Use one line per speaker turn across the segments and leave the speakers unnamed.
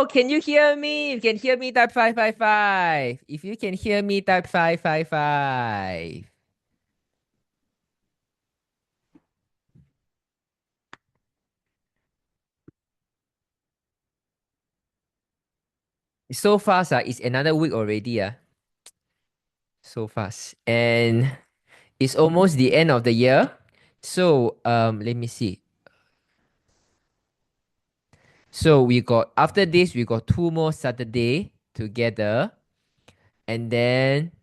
can you hear me? If you can hear me, type 555. If you can hear me, type 555. It's so fast, it's another week already. So fast. And it's almost the end of the year. So let me see. So we got after this, we got 2 more Saturday together. And then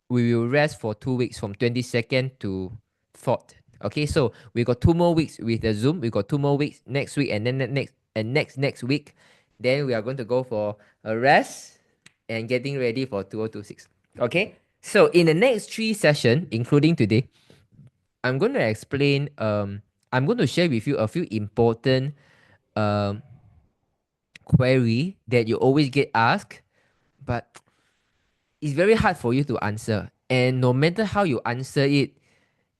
we will rest for 2 weeks from 22nd to 4th. Okay, so we got 2 more weeks with the Zoom. We got 2 more weeks next week, and then next week. Then we are going to go for a rest and getting ready for 2026. Okay, so in the next 3 sessions, including today, I'm going to explain. I'm going to share with you a few important um query that you always get asked, but it's very hard for you to answer. And no matter how you answer it,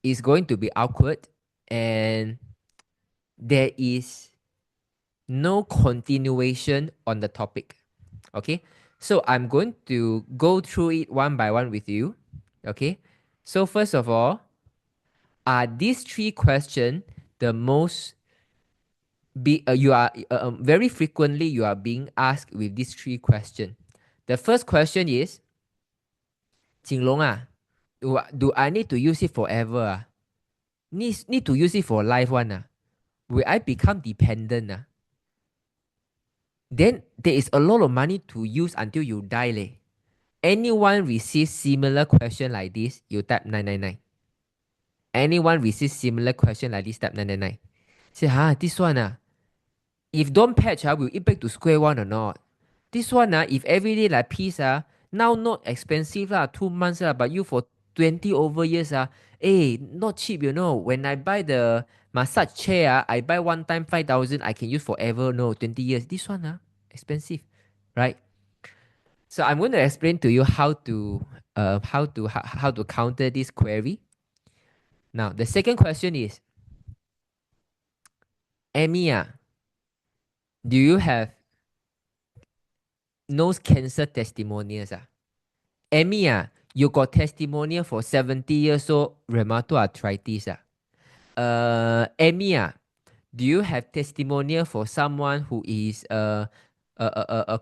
it's going to be awkward, and there is no continuation on the topic. Okay, so I'm going to go through it one by one with you. Okay, so first of all, are these 3 questions the most you are very frequently you are being asked with these 3 questions? The first question is, Jinlong do I need to use it forever? Need to use it for life one? Will I become dependent? Then there is a lot of money to use until you die leh. Anyone receives similar question like this, you type 999. Anyone receives similar question like this, type 999. Say, this one if don't patch will it back to square one or not? This one if everyday like peace now not expensive 2 months but you for 20 over years not cheap, you know. When I buy the massage chair I buy one time 5,000, I can use forever, no, 20 years. This one expensive, right? So I'm going to explain to you how to counter this query. Now the second question is, Amy do you have nose cancer testimonials Amy you got testimonial for 70 years old rheumatoid arthritis Amy do you have testimonial for someone who is a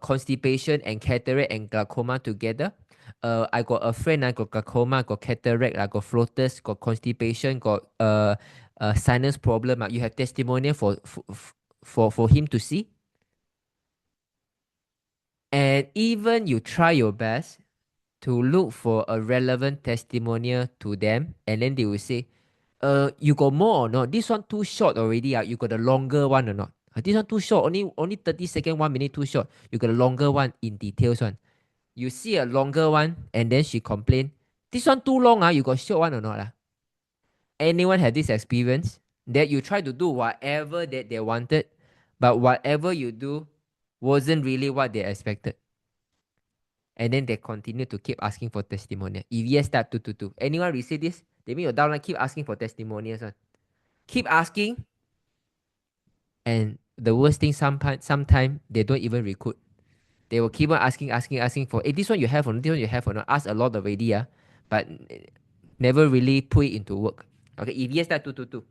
constipation and cataract and glaucoma together? I got a friend, I got glaucoma, got cataract, I got floaters, got constipation, got sinus problem. You have testimonial for him to see? And even you try your best to look for a relevant testimonial to them, and then they will say, you got more or not? This one too short already. You got a longer one or not? This one too short, only 30 seconds, 1 minute too short. You got a longer one in details one. You see a longer one, and then she complain, this one too long, you got short one or not? Anyone have this experience? That you try to do whatever that they wanted, but whatever you do wasn't really what they expected. And then they continue to keep asking for testimonial. If yes, type 222. Anyone receive this? They mean your downline keep asking for testimonials. Keep asking. And the worst thing, sometimes they don't even recruit. They will keep on asking for, hey, this one you have or not, this one you have or not. Ask a lot already, but never really put it into work. Okay, if yes, type 222.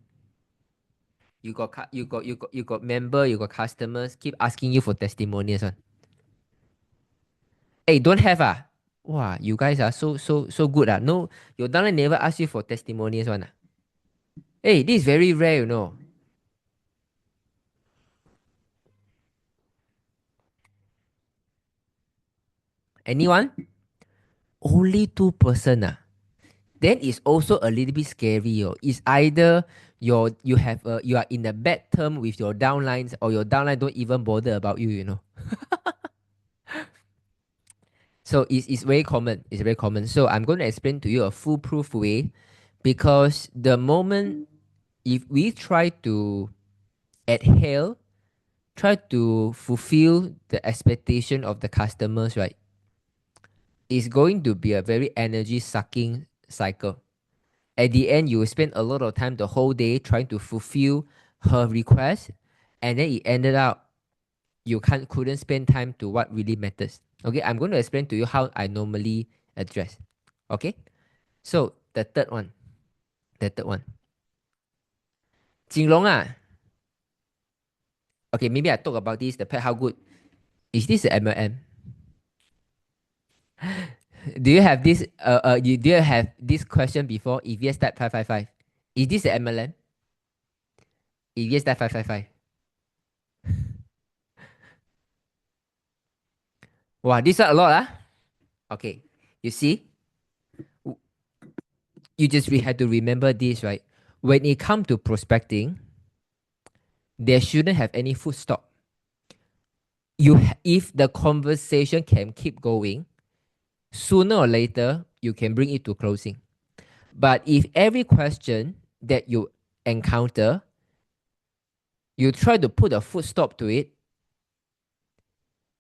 You got member, you got customers keep asking you for testimonials. Hey, don't have Wow, you guys are so good No, your downline never ask you for testimonials one Hey, this is very rare, you know. Anyone? Only 2% Then it's also a little bit scary. It's either you are in a bad term with your downlines, or your downline don't even bother about you, you know. So it's very common. It's very common. So I'm going to explain to you a foolproof way, because the moment if we try to adhere, try to fulfill the expectation of the customers, right? It's going to be a very energy sucking cycle. At the end, you will spend a lot of time the whole day trying to fulfill her request, and then it ended up you couldn't spend time to what really matters. Okay, I'm going to explain to you how I normally address. Okay, so the third one. Jinlong okay, maybe I talk about this, the pet, how good. Is this a MLM? Do you have this do you have this question before? If yes, type 555. Is this a MLM? If yes, type 555. Wow, this is a lot, Okay, you see, you just have to remember this, right? When it comes to prospecting, there shouldn't have any full stop. If the conversation can keep going, sooner or later you can bring it to closing. But if every question that you encounter, you try to put a full stop to it,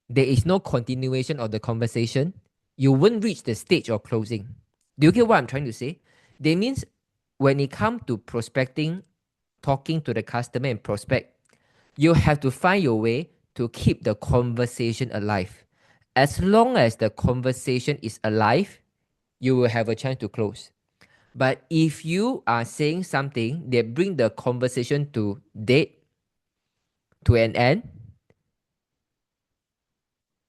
there is no continuation of the conversation, you won't reach the stage of closing. Do you get what I'm trying to say? That means when it comes to prospecting, talking to the customer and prospect, you have to find your way to keep the conversation alive. As long as the conversation is alive, you will have a chance to close. But if you are saying something that bring the conversation to dead, to an end,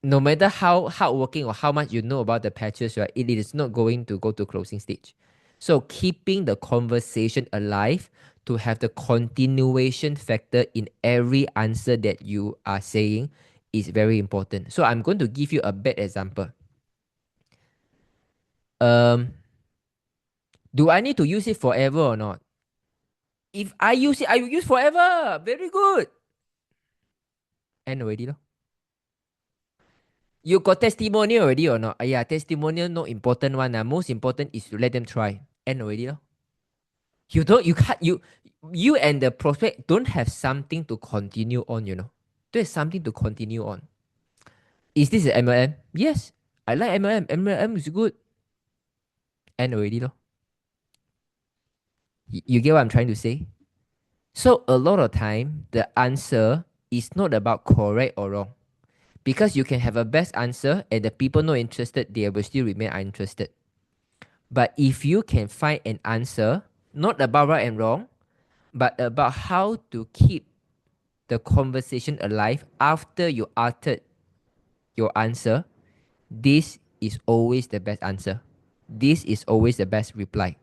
no matter how hardworking or how much you know about the patches, right, it is not going to go to closing stage. So keeping the conversation alive to have the continuation factor in every answer that you are saying is very important. So I'm going to give you a bad example. Do I need to use it forever or not? If I use it, I will use forever. Very good. End already, lo. You got testimonial already or not? Yeah, testimonial not important one. Most important is to let them try. End already, lo. You and the prospect don't have something to continue on, There's something to continue on. Is this an MLM? Yes. I like MLM. MLM is good. End already, lo. You get what I'm trying to say? So a lot of time, the answer is not about correct or wrong. Because you can have a best answer and the people not interested, they will still remain uninterested. But if you can find an answer, not about right and wrong, but about how to keep the conversation alive after you uttered your answer, this is always the best answer. This is always the best reply.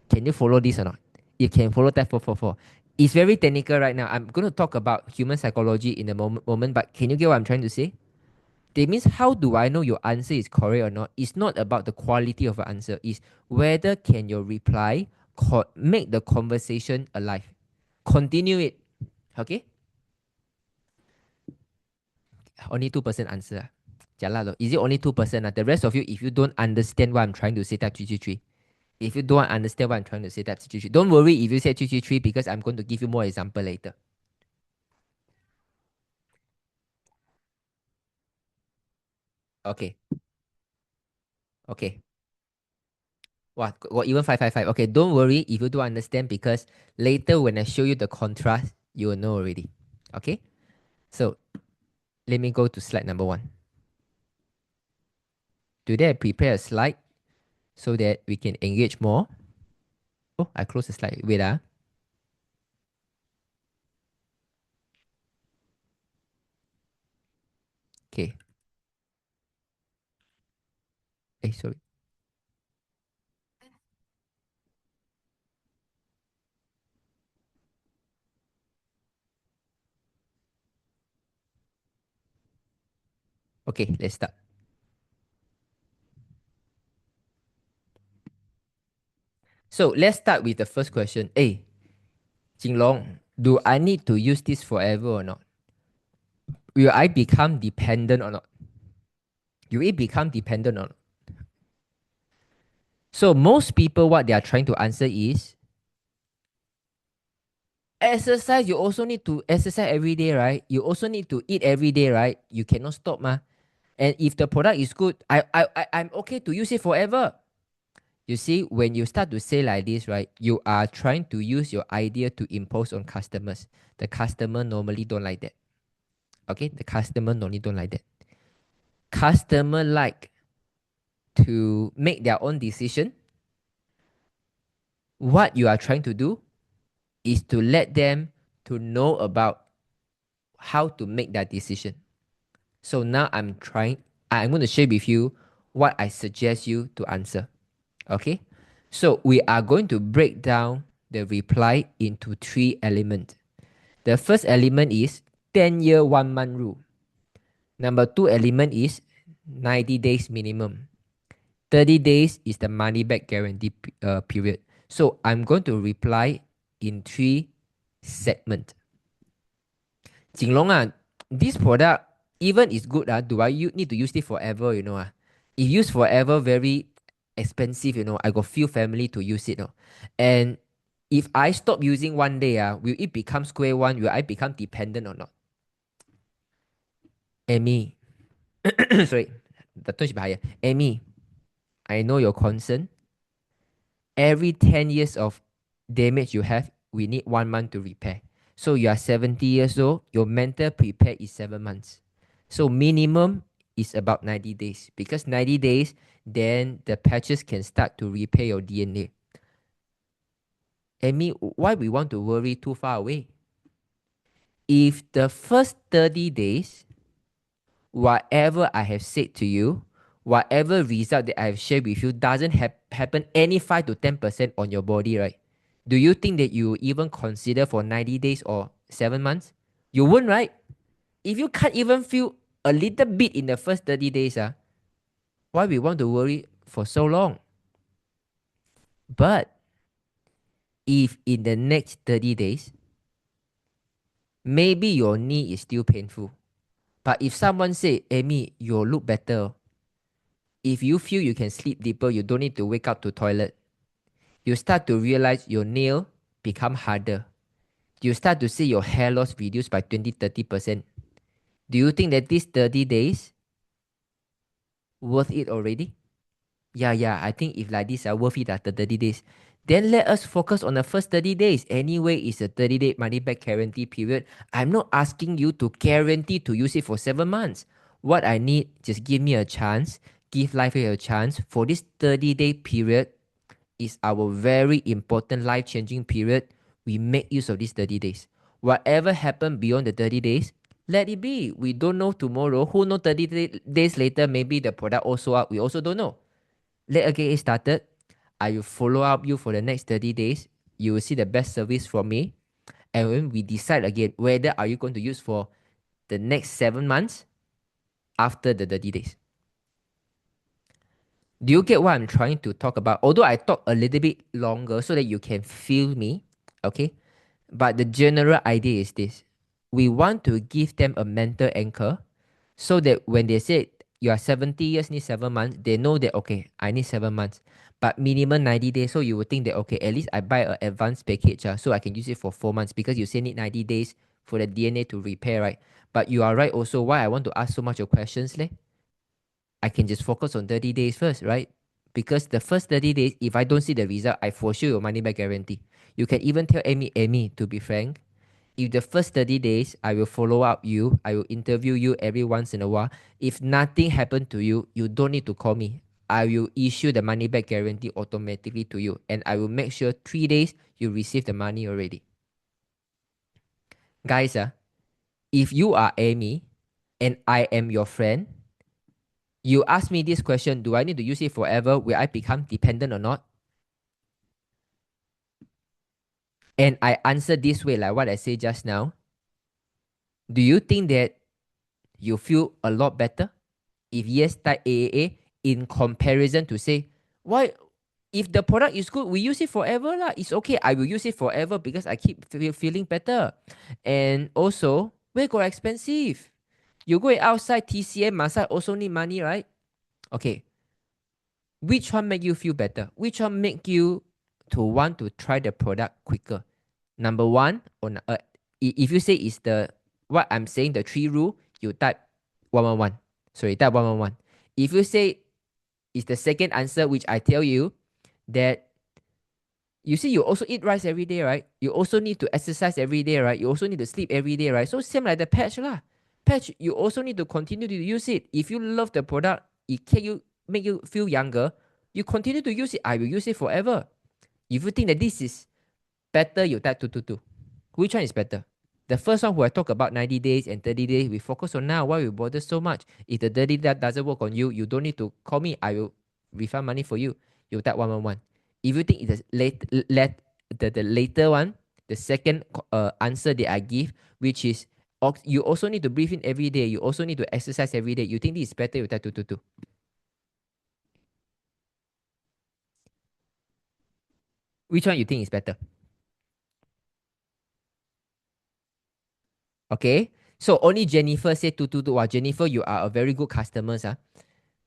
Can you follow this or not? You can follow that 444. It's very technical right now. I'm going to talk about human psychology in a moment, but can you get what I'm trying to say? That means how do I know your answer is correct or not? It's not about the quality of the answer. It's whether can your reply make the conversation alive. Continue it. Okay? Only 2% answer. Is it only 2%? The rest of you, if you don't understand what I'm trying to say, type 333. If you don't understand what I'm trying to say, type 333. Don't worry if you say 333 because I'm going to give you more example later. Okay. Okay. What? Even 555. Okay, don't worry if you don't understand because later when I show you the contrast, you will know already. Okay? So let me go to slide number 1. Today I prepare a slide so that we can engage more. Oh, I close the slide. Wait. Okay. Hey, sorry. Okay, let's start. So let's start with the first question. Hey, Jinlong, do I need to use this forever or not? Will I become dependent or not? Will it become dependent or not? So most people, what they are trying to answer is, exercise, you also need to exercise every day, right? You also need to eat every day, right? You cannot stop, ma. And if the product is good, I'm okay to use it forever. You see, when you start to say like this, right, you are trying to use your idea to impose on customers. The customer normally don't like that. Okay, the customer normally don't like that. Customer like to make their own decision. What you are trying to do is to let them to know about how to make that decision. So now I'm going to share with you what I suggest you to answer. Okay, so we are going to break down the reply into 3 elements. The first element is 10-year 1-month rule. Number 2 element is 90 days minimum. 30 days is the money back guarantee period. So I'm going to reply in 3 segments. Jinlong, this product, even is good, do I need to use it forever, you know? If used forever, very expensive, you know, I got few family to use it. And if I stop using one day, will it become square one? Will I become dependent or not? Amy, sorry, the tone should be higher. Amy, I know your concern. Every 10 years of damage you have, we need 1 month to repair. So you are 70 years old, your mental prepare is 7 months. So minimum is about 90 days. Because 90 days, then the patches can start to repair your DNA. Amy, why we want to worry too far away? If the first 30 days, whatever I have said to you, whatever result that I have shared with you doesn't happen any 5 to 10% on your body, right? Do you think that you even consider for 90 days or 7 months? You won't, right? If you can't even feel a little bit in the first 30 days, why we want to worry for so long? But if in the next 30 days, maybe your knee is still painful, but if someone say, Amy, you'll look better. If you feel you can sleep deeper, you don't need to wake up to toilet. You start to realize your nail become harder. You start to see your hair loss reduced by 20-30%. Do you think that these 30 days worth it already? Yeah, I think if like this are worth it after 30 days. Then let us focus on the first 30 days. Anyway, it's a 30-day money back guarantee period. I'm not asking you to guarantee to use it for 7 months. What I need, just give me a chance, give life a chance. For this 30-day period is our very important life-changing period. We make use of these 30 days. Whatever happened beyond the 30 days, let it be. We don't know tomorrow. Who knows 30 days later, maybe the product also up. We also don't know. Let's get it started. I will follow up you for the next 30 days. You will see the best service from me. And when we decide again, whether are you going to use for the next 7 months after the 30 days. Do you get what I'm trying to talk about? Although I talk a little bit longer so that you can feel me, okay? But the general idea is this. We want to give them a mental anchor so that when they say you are 70 years, need 7 months, they know that, okay, I need 7 months. But minimum 90 days, so you would think that, okay, at least I buy an advanced package so I can use it for 4 months because you say need 90 days for the DNA to repair, right? But you are right also why I want to ask so much of questions, I can just focus on 30 days first, right? Because the first 30 days, if I don't see the result, I for sure your money back guarantee. You can even tell Amy, to be frank, if the first 30 days, I will follow up you, I will interview you every once in a while. If nothing happened to you, you don't need to call me. I will issue the money back guarantee automatically to you. And I will make sure 3 days you receive the money already. Guys, if you are Amy and I am your friend, you ask me this question, do I need to use it forever? Will I become dependent or not? And I answer this way, like what I said just now. Do you think that you feel a lot better? If yes, type AAA in comparison to say, why? If the product is good, we use it forever lah. It's okay. I will use it forever because I keep feeling better. And also, where got expensive? You go outside TCM massage also need money, right? Okay. Which one make you feel better? Which one make you to want to try the product quicker? Number one, or if you say it's the what I'm saying, the 3 rule, you type 111. Sorry, type 111. If you say it's the second answer, which I tell you that you see you also eat rice every day, right? You also need to exercise every day, right? You also need to sleep every day, right? So same like the patch lah. patch, you also need to continue to use it. If you love the product, it can make you feel younger, you continue to use it. I will use it forever. If you think that this is better, you type 222. Which one is better? The first one who I talk about 90 days and 30 days, we focus on now. Why we bother so much? If the 30 that doesn't work on you, you don't need to call me. I will refund money for you. You type 111. If you think it's the later one, the second answer that I give, which is you also need to breathe in every day. You also need to exercise every day. You think this is better, you type 222. Which one you think is better? Okay, so only Jennifer said 222. Wow, Jennifer, you are a very good customer.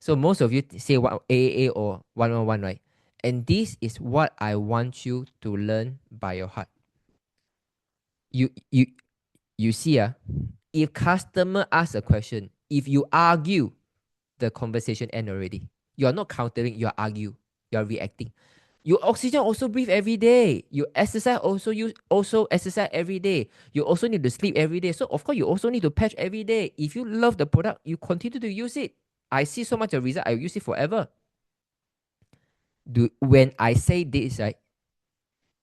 So most of you say AAA or 111, right? And this is what I want you to learn by your heart. You see, if customer asks a question, if you argue, the conversation end already. You are not countering, you are argue, you are reacting. You oxygen also breathe every day. You exercise also exercise every day. You also need to sleep every day. So of course you also need to patch every day. If you love the product, you continue to use it. I see so much of result, I will use it forever. When I say this, right?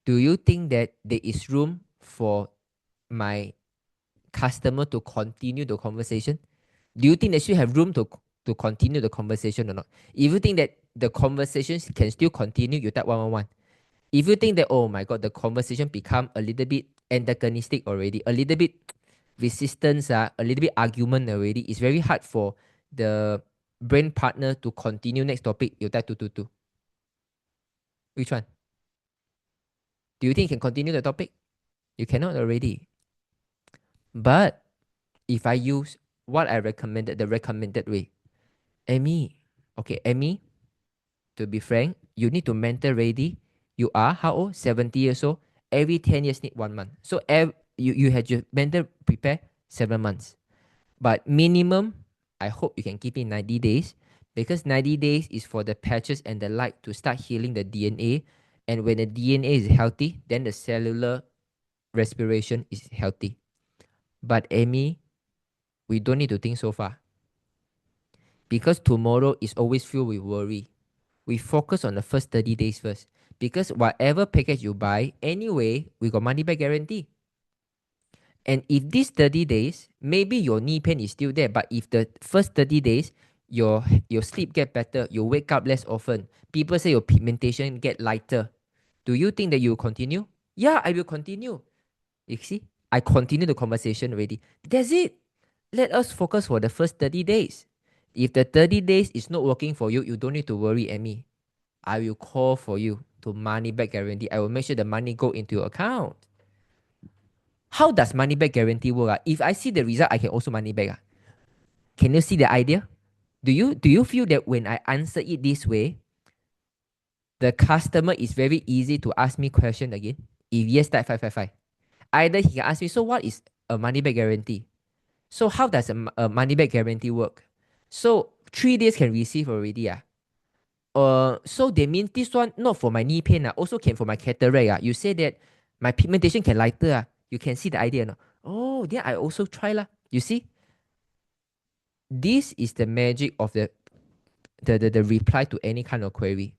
Do you think that there is room for my customer to continue the conversation? Do you think they should have room to continue the conversation or not? If you think that the conversation can still continue, you type 111. If you think that, oh my God, the conversation become a little bit antagonistic already, a little bit resistance, a little bit argument already, it's very hard for the brain partner to continue next topic, you type 222. Which one? Do you think you can continue the topic? You cannot already. But if I use what I recommended, the recommended way, Amy, to be frank, you need to mental ready. You are how old? 70 years old. Every 10 years need 1 month. So you had your mental prepare 7 months. But minimum, I hope you can keep it 90 days, because 90 days is for the patches and the light to start healing the DNA. And when the DNA is healthy, then the cellular respiration is healthy. But Amy, we don't need to think so far, because tomorrow is always filled with worry. We focus on the first 30 days first, because whatever package you buy, anyway, we got money back guarantee. And if these 30 days, maybe your knee pain is still there, but if the first 30 days, your sleep get better, you wake up less often, people say your pigmentation get lighter, do you think that you will continue? Yeah, I will continue. You see, I continue the conversation already. That's it. Let us focus for the first 30 days. If the 30 days is not working for you, you don't need to worry, Amy. I will call for you to money back guarantee. I will make sure the money go into your account. How does money back guarantee work? If I see the result, I can also money back. Can you see the idea? Do you feel that when I answer it this way, the customer is very easy to ask me question again? If yes, type 555. Either he can ask me, so what is a money back guarantee? So how does a money back guarantee work? So 3 days can receive already. So they mean this one not for my knee pain, also can for my cataract. You say that my pigmentation can lighter. You can see the idea. No? Oh, then I also try lah. You see? This is the magic of the reply to any kind of query.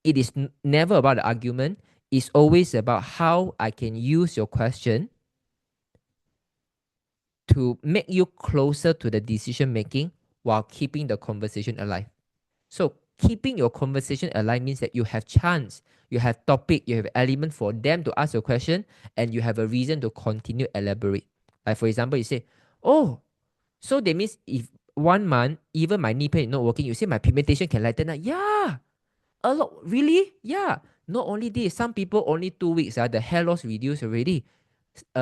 It is never about the argument. It's always about how I can use your question to make you closer to the decision making while keeping the conversation alive. So keeping your conversation alive means that you have chance, you have topic, you have element for them to ask your question, and you have a reason to continue elaborate. Like for example, you say, oh, so that means if 1 month, even my knee pain is not working, you say my pigmentation can lighten up. Yeah, a lot, really? Yeah. Not only this, some people only 2 weeks, the hair loss reduced already.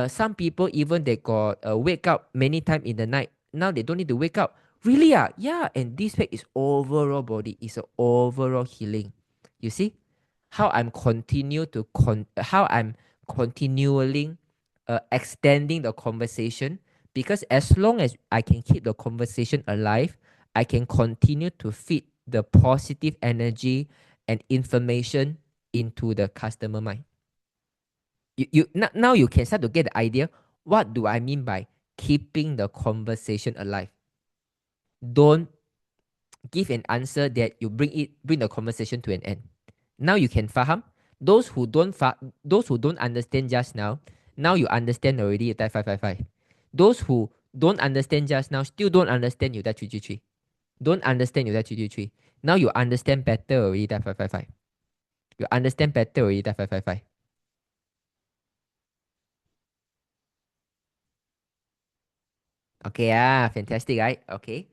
Some people even they got wake up many times in the night. Now they don't need to wake up. Really? Yeah. And this fact is overall body. It's an overall healing. You see how I'm how I'm continually extending the conversation, because as long as I can keep the conversation alive, I can continue to feed the positive energy and information into the customer mind. Now you can start to get the idea. What do I mean by keeping the conversation alive. Don't give an answer that you bring the conversation to an end. Now you can faham. Those who don't understand just now you understand already. You type 555. Those who don't understand just now, still don't understand, you type 333. Don't understand, you type 333. Now you understand better already. Type 555. You understand better already. Type 555. Okay, fantastic, right? Okay.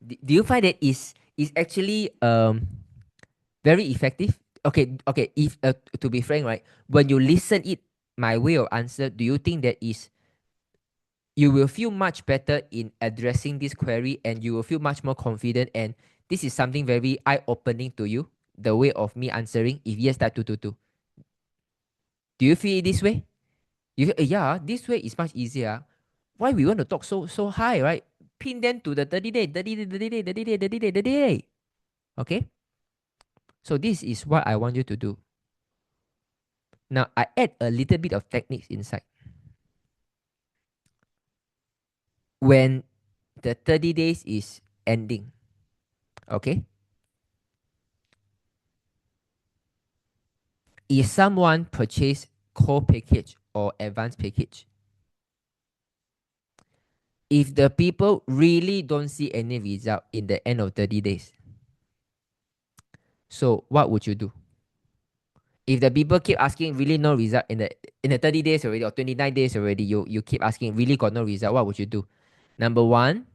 Do you find that is actually very effective? Okay. If to be frank, right, when you listen it, my way of answer, do you think that is you will feel much better in addressing this query and you will feel much more confident and this is something very eye-opening to you, the way of me answering? If yes, type 222. Do you feel it this way? You feel, yeah, this way is much easier. Why we want to talk so high, right? Pin them to the 30 day, 30 day, 30 day, 30 day, 30 day, 30 day. Okay? So this is what I want you to do. Now I add a little bit of techniques inside. When the 30 days is ending, okay? If someone purchase core package or advanced package, if the people really don't see any result in the end of 30 days, so what would you do? If the people keep asking really no result in the 30 days already or 29 days already, you keep asking really got no result, what would you do? Number one,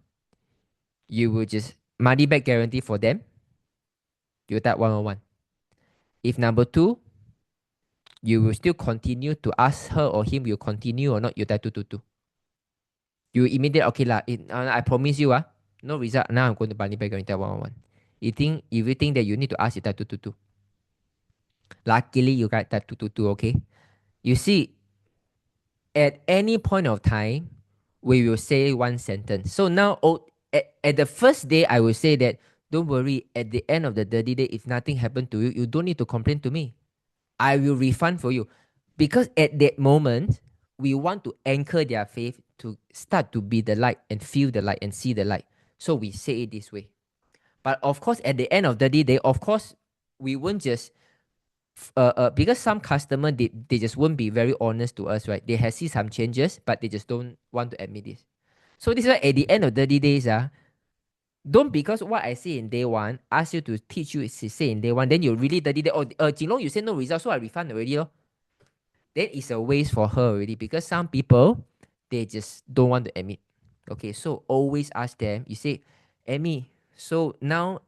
you will just money back guarantee for them. You type 111. If number two, you will still continue to ask her or him, you continue or not, you type 222. You immediately, okay lah, I promise you, no result, now I'm going to money back guarantee 111. If you think that you need to ask, you type 222. Luckily, you got type 222, okay? You see, at any point of time, we will say one sentence. So now, at the first day, I will say that, don't worry, at the end of the 30 day, if nothing happened to you, you don't need to complain to me. I will refund for you. Because at that moment, we want to anchor their faith to start to be the light and feel the light and see the light. So we say it this way. But of course, at the end of the day, of course, we won't just because some customer they just won't be very honest to us, right? They have see some changes, but they just don't want to admit this. So this is why at the end of 30 days, don't because what I say in day one, ask you to teach you say in day one, then you really 30 days, Jinlong, you say no result, so I refund already. Then it's a waste for her already because some people, they just don't want to admit. Okay, so always ask them, you say, Amy, so now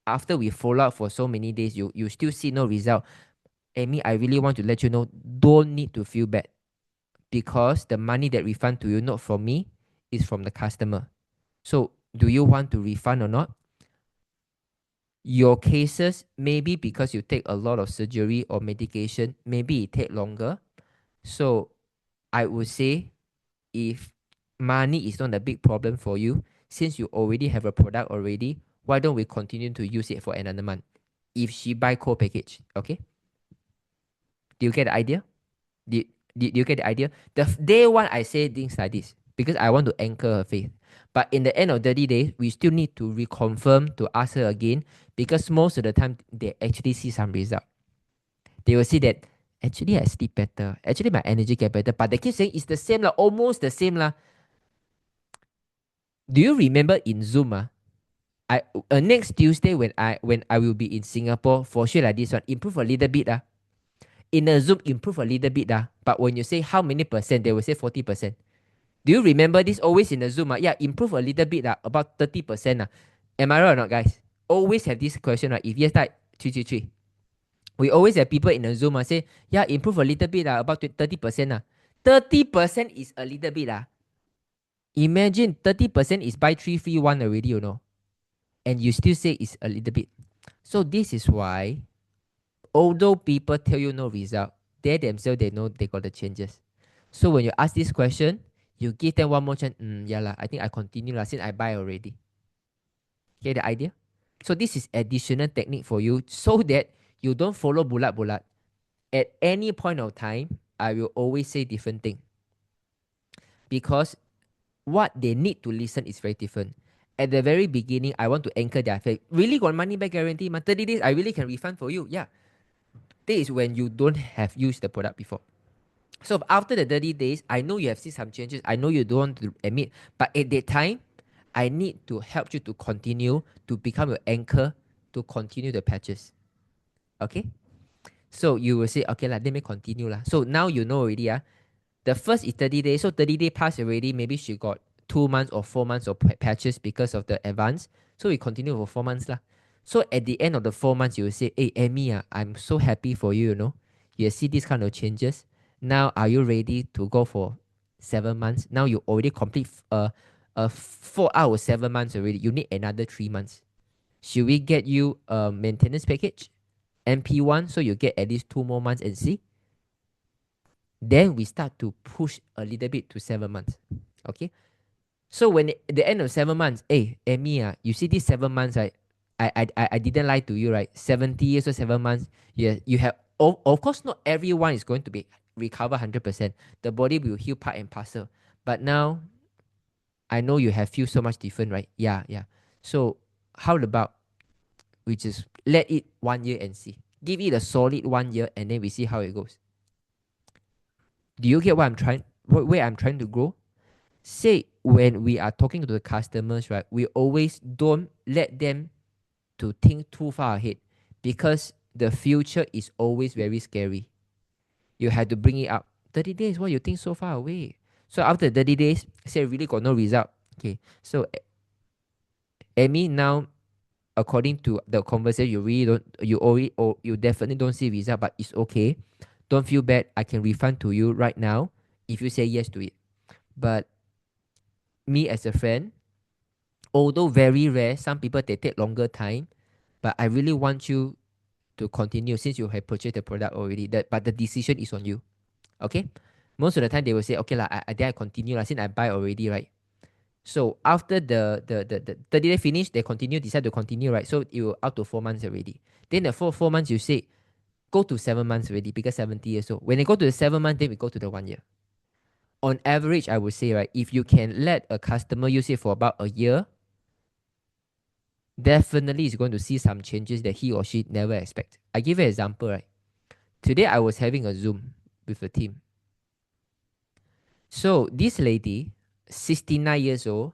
after we follow up for so many days, you still see no result. Amy, I really want to let you know, don't need to feel bad because the money that refund to you, not from me, is from the customer. So do you want to refund or not? Your cases, maybe because you take a lot of surgery or medication, maybe it take longer. So I would say if money is not a big problem for you, since you already have a product already, why don't we continue to use it for another month? If she buy core package, okay? Do you get the idea? Did you get the idea? The day one, I say things like this because I want to anchor her faith. But in the end of 30 days, we still need to reconfirm to ask her again because most of the time, they actually see some result. They will see that, actually, I sleep better. Actually, my energy get better. But they keep saying it's the same, almost the same. Do you remember in Zoom? Next Tuesday when I will be in Singapore, for sure like this one, improve a little bit. In a Zoom, improve a little bit. But when you say how many percent, they will say 40%. Do you remember this always in the Zoom? Yeah, improve a little bit, about 30%. Am I right or not, guys? Always have this question. If yes, type 333. We always have people in the Zoom say, yeah, improve a little bit, about 30%. 30% is a little bit. Imagine 30% is buy 3 free 1 already, and you still say it's a little bit. So this is why, although people tell you no result, they themselves, they know they got the changes. So when you ask this question, you give them one more chance. Yeah lah, I think I continue lah since I buy already. Get the idea? So this is additional technique for you so that you don't follow bulat. At any point of time, I will always say different thing. Because what they need to listen is very different. At the very beginning, I want to anchor their faith. Really got money back guarantee? 30 days, I really can refund for you. Yeah. This is when you don't have used the product before. So after the 30 days, I know you have seen some changes. I know you don't want to admit. But at that time, I need to help you to continue to become your anchor to continue the patches. Okay? So you will say, okay, let me continue. So now you know already. The first is 30 days. So 30 days passed already. Maybe she got 2 months or 4 months of patches because of the advance. So we continue for 4 months. So at the end of the 4 months, you will say, hey, Amy, I'm so happy for you, you know. You see these kind of changes. Now, are you ready to go for 7 months? Now you already complete 4 out of 7 months already. You need another 3 months. Should we get you a maintenance package? MP1, so you get at least 2 more months and see. Then we start to push a little bit to 7 months. Okay. So when at the end of 7 months, hey, Amy, you see these 7 months, right? I didn't lie to you, right? 70 years or 7 months. Yeah, you have of course not everyone is going to be recover 100%. The body will heal part and parcel. But now I know you have feel so much different, right? Yeah, yeah. So how about we just let it 1 year and see. Give it a solid 1 year and then we see how it goes. Do you get what I'm trying where I'm trying to grow? Say when we are talking to the customers, right? We always don't let them to think too far ahead because the future is always very scary. You have to bring it up. 30 days, what you think so far away? So after 30 days, say really got no result. Okay, so Amy, now according to the conversation, you really don't, you definitely don't see result, but it's okay. Don't feel bad. I can refund to you right now if you say yes to it. But me as a friend, although very rare, some people they take longer time, but I really want you to continue since you have purchased the product already. But the decision is on you. Okay? Most of the time they will say, okay, I continue since I buy already, right? So after the 30 day finish, they decide to continue, right? So it will out to 4 months already. Then the 4 months, you say, go to 7 months already because 70 years old. When they go to the 7 months, then we go to the 1 year. On average, I would say, right, if you can let a customer use it for about a year, definitely is going to see some changes that he or she never expect. I give you an example, right? Today I was having a Zoom with a team. So this lady, 69 years old,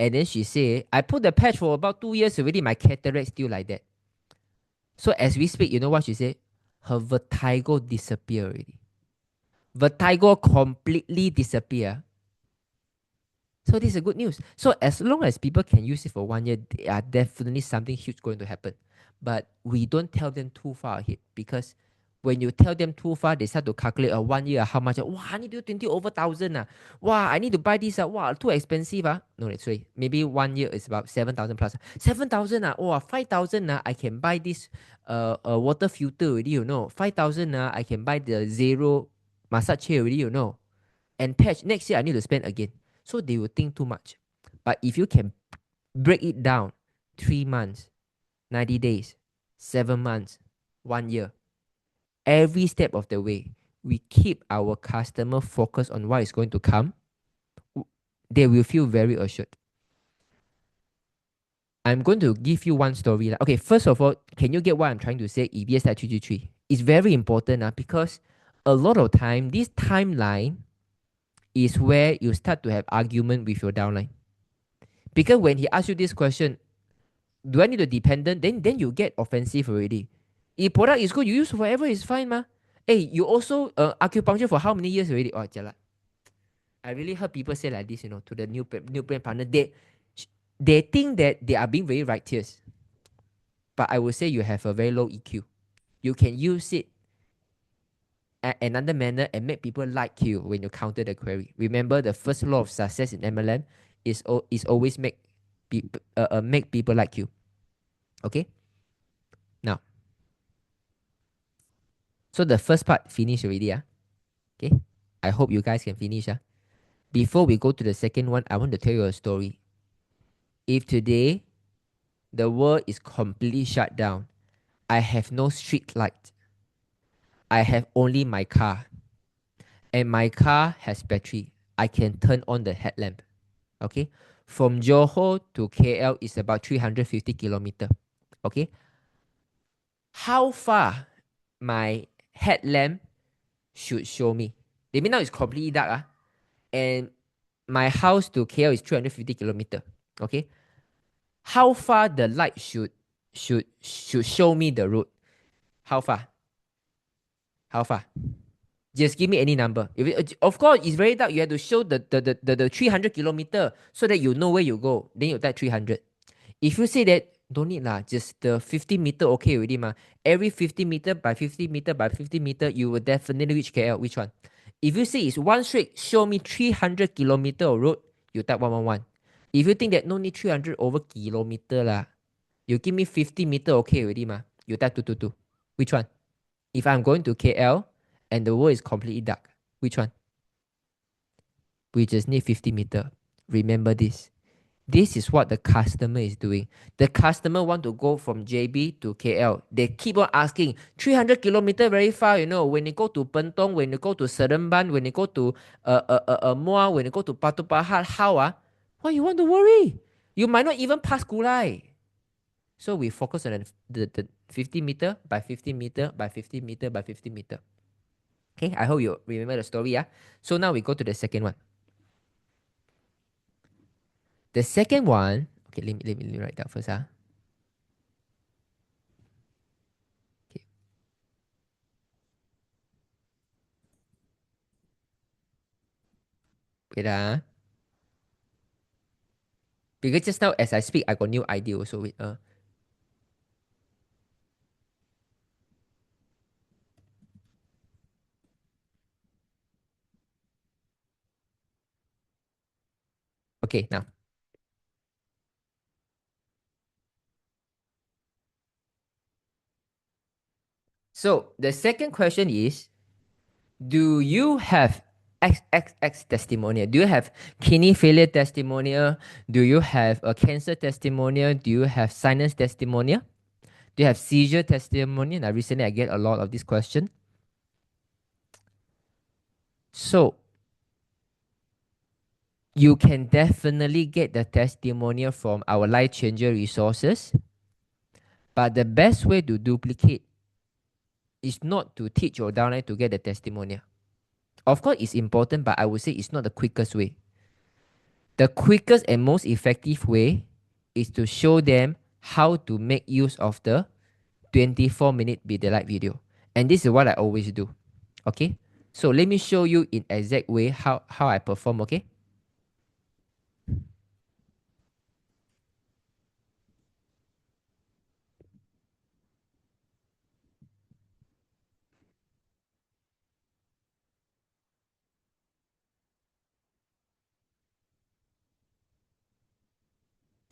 and then she said, I put the patch for about 2 years already, my cataract still like that. So as we speak, you know what she said? Her vertigo disappear already. Vertigo completely disappear. So this is good news. So as long as people can use it for 1 year, there are definitely something huge going to happen. But we don't tell them too far ahead because when you tell them too far, they start to calculate 1 year how much. Wow, I need to do 20 over thousand. Wow, I need to buy this. Wow, too expensive. No, sorry. Maybe 1 year is about 7,000 plus. 7,000. Wow, 5,000. I can buy this water filter already, you know. 5,000. I can buy the zero massage chair already, you know. And patch next year I need to spend again. So they will think too much. But if you can break it down, 3 months, 90 days, 7 months, 1 year, every step of the way, we keep our customer focused on what is going to come, they will feel very assured. I'm going to give you one story. Okay, first of all, can you get what I'm trying to say? EBS 333. It's very important because a lot of time, this timeline is where you start to have argument with your downline. Because when he asks you this question, do I need a dependent? Then you get offensive already. If product is good, you use forever, it's fine, ma. Hey, you also acupuncture for how many years already? Oh, jalan. I really heard people say like this, you know, to the new brand partner. They think that they are being very righteous. But I would say you have a very low EQ. You can use it another manner and make people like you when you counter the query. Remember, the first law of success in MLM is always make people like you. Okay? Now, so the first part finished already. Okay? I hope you guys can finish. Before we go to the second one, I want to tell you a story. If today the world is completely shut down, I have no street light. I have only my car. And my car has battery. I can turn on the headlamp. Okay. From Johor to KL is about 350 kilometer. Okay. How far my headlamp should show me? Maybe now it's completely dark. And my house to KL is 350 kilometer. Okay. How far the light should show me the road? How far? How far? Just give me any number. If it, of course, it's very dark. You have to show the 300 kilometer so that you know where you go. Then you type 300. If you say that, don't need lah. Just the 50 meter okay already ma. Every 50 meter by 50 meter by 50 meter, you will definitely reach KL. Which one? If you say it's one straight, show me 300 kilometer of road, you type 111. If you think that no need 300 over kilometer lah, you give me 50 meter okay already ma. You type 222. Which one? If I'm going to KL and the world is completely dark, which one? We just need 50 meter. Remember this. This is what the customer is doing. The customer want to go from JB to KL. They keep on asking, 300 kilometer very far, you know. When you go to Bentong, when you go to Seremban, when you go to Muar, when you go to Batu Pahat, how why you want to worry? You might not even pass Kulai. So we focus on the 50 meter by 50 meter by 50 meter by 50 meter. Okay, I hope you remember the story. So now we go to the second one. The second one, okay, let me write that first. Okay. Wait. Because just now as I speak, I got new idea also. Wait. Okay, now. So the second question is, do you have XXX testimonial? Do you have kidney failure testimonial? Do you have a cancer testimonial? Do you have sinus testimonial? Do you have seizure testimonial? Now recently I get a lot of this question. So you can definitely get the testimonial from our life changer resources. But the best way to duplicate is not to teach your downline to get the testimonial. Of course, it's important, but I would say it's not the quickest way. The quickest and most effective way is to show them how to make use of the 24-minute Be the Light video. And this is what I always do. Okay? So let me show you in exact way how I perform, okay?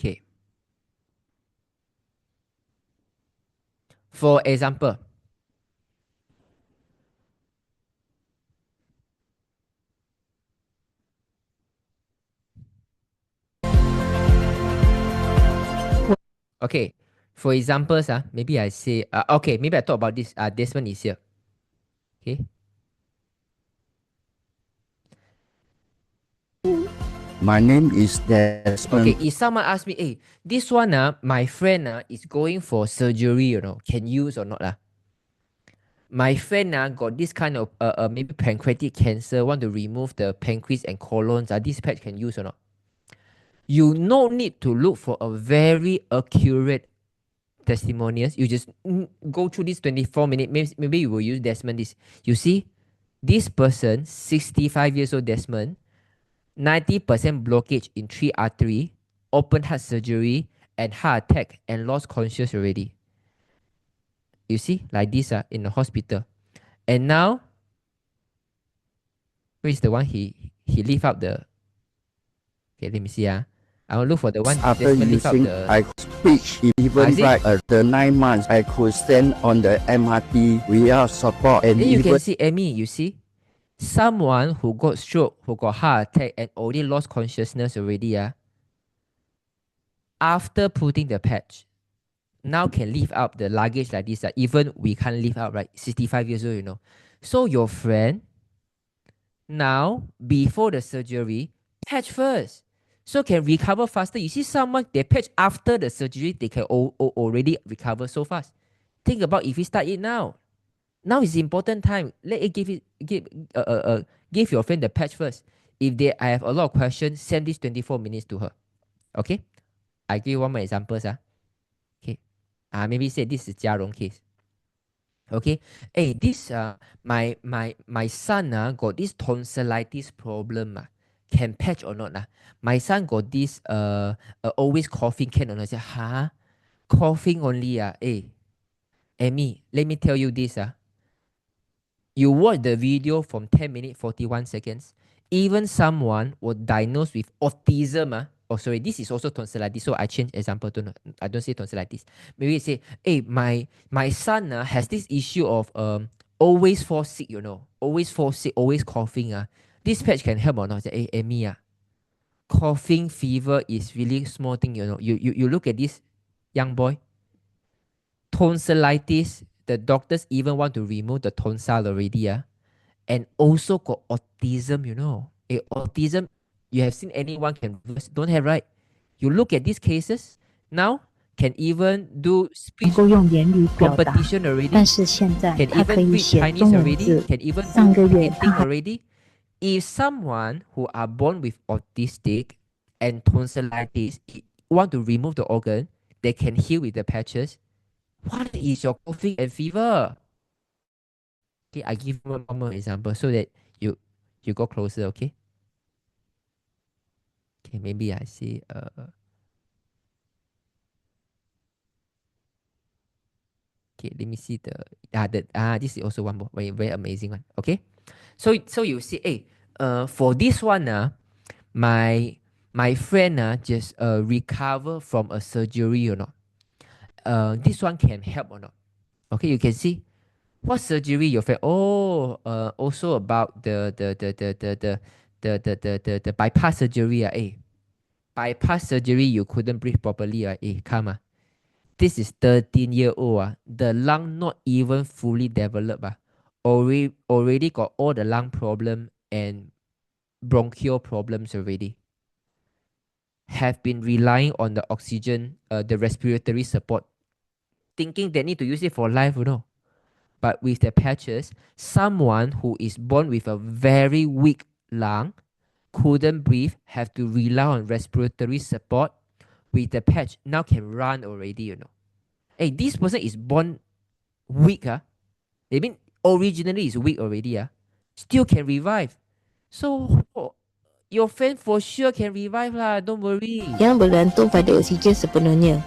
Okay. For example, okay. For examples, maybe I say, okay, maybe I talk about this. Desmond is here. Okay.
My name is Desmond.
Okay, if someone asks me, hey, this one, my friend is going for surgery, you know, can use or not? My friend got this kind of maybe pancreatic cancer, want to remove the pancreas and colons. This patch can use or not? You no need to look for a very accurate testimonials. You just go through this 24-minute. Maybe you will use Desmond this. You see, this person, 65 years old Desmond, 90% blockage in 3 artery, open heart surgery, and heart attack, and lost conscious already. You see, like this in the hospital. And now, who is the one he lift up the... Okay, let me see. I will look for the one
After using, I speech even like the 9 months, I could stand on the MRT without support. And
then you can see, Amy, you see, someone who got stroke, who got heart attack, and already lost consciousness already, after putting the patch, now can lift up the luggage like this. Even we can't lift up, right? 65 years old, you know. So your friend, now, before the surgery, patch first. so can recover faster. You see someone, they patch after the surgery, they can already recover so fast. Think about if you start it now. Now is the important time. Let it give your friend the patch first. If I have a lot of questions, send this 24 minutes to her. Okay? I give you one more examples. Okay. Maybe say this is Jia Rong case. Okay. Hey, this my son got this tonsillitis problem. Can patch or not? My son got this always coughing, can or not? I say, huh? Coughing only. Hey, Amy, let me tell you this. You watch the video from 10 minutes, 41 seconds. Even someone was diagnosed with autism. Oh, sorry, this is also tonsillitis. So I change example to I don't say tonsillitis. Maybe say, hey, my son has this issue of always fall sick, always fall sick, always coughing. This patch can help or not? Say, hey, Amy, coughing, fever is really small thing, You look at this young boy, tonsillitis. The doctors even want to remove the tonsil already, and also got autism, autism, you have seen anyone can reverse? Don't have, right? You look at these cases now, can even do speech competition already, can even read Chinese already, can even do painting already. If someone who are born with autistic and tonsillitis want to remove the organ, they can heal with the patches. What is your coughing and fever? Okay, I give you one more example so that you go closer, okay? Okay, maybe I say okay, let me see this is also one more very, very amazing one. Okay. So you see, hey, for this one, my friend just recover from a surgery or not. This one can help or not? Okay, you can see what surgery your friend. Oh, also about the bypass surgery. Bypass surgery you couldn't breathe properly. Come. This is 13-year-old. The lung not even fully developed. Already got all the lung problem and bronchial problems already. Have been relying on the oxygen, the respiratory support, thinking they need to use it for life, But with the patches, someone who is born with a very weak lung, couldn't breathe, have to rely on respiratory support. With the patch, now can run already, Hey, this person is born weak. I mean, originally is weak already. Still can revive. So, your friend for sure can revive lah. Don't worry.
Yang bergantung pada oksigen sepenuhnya.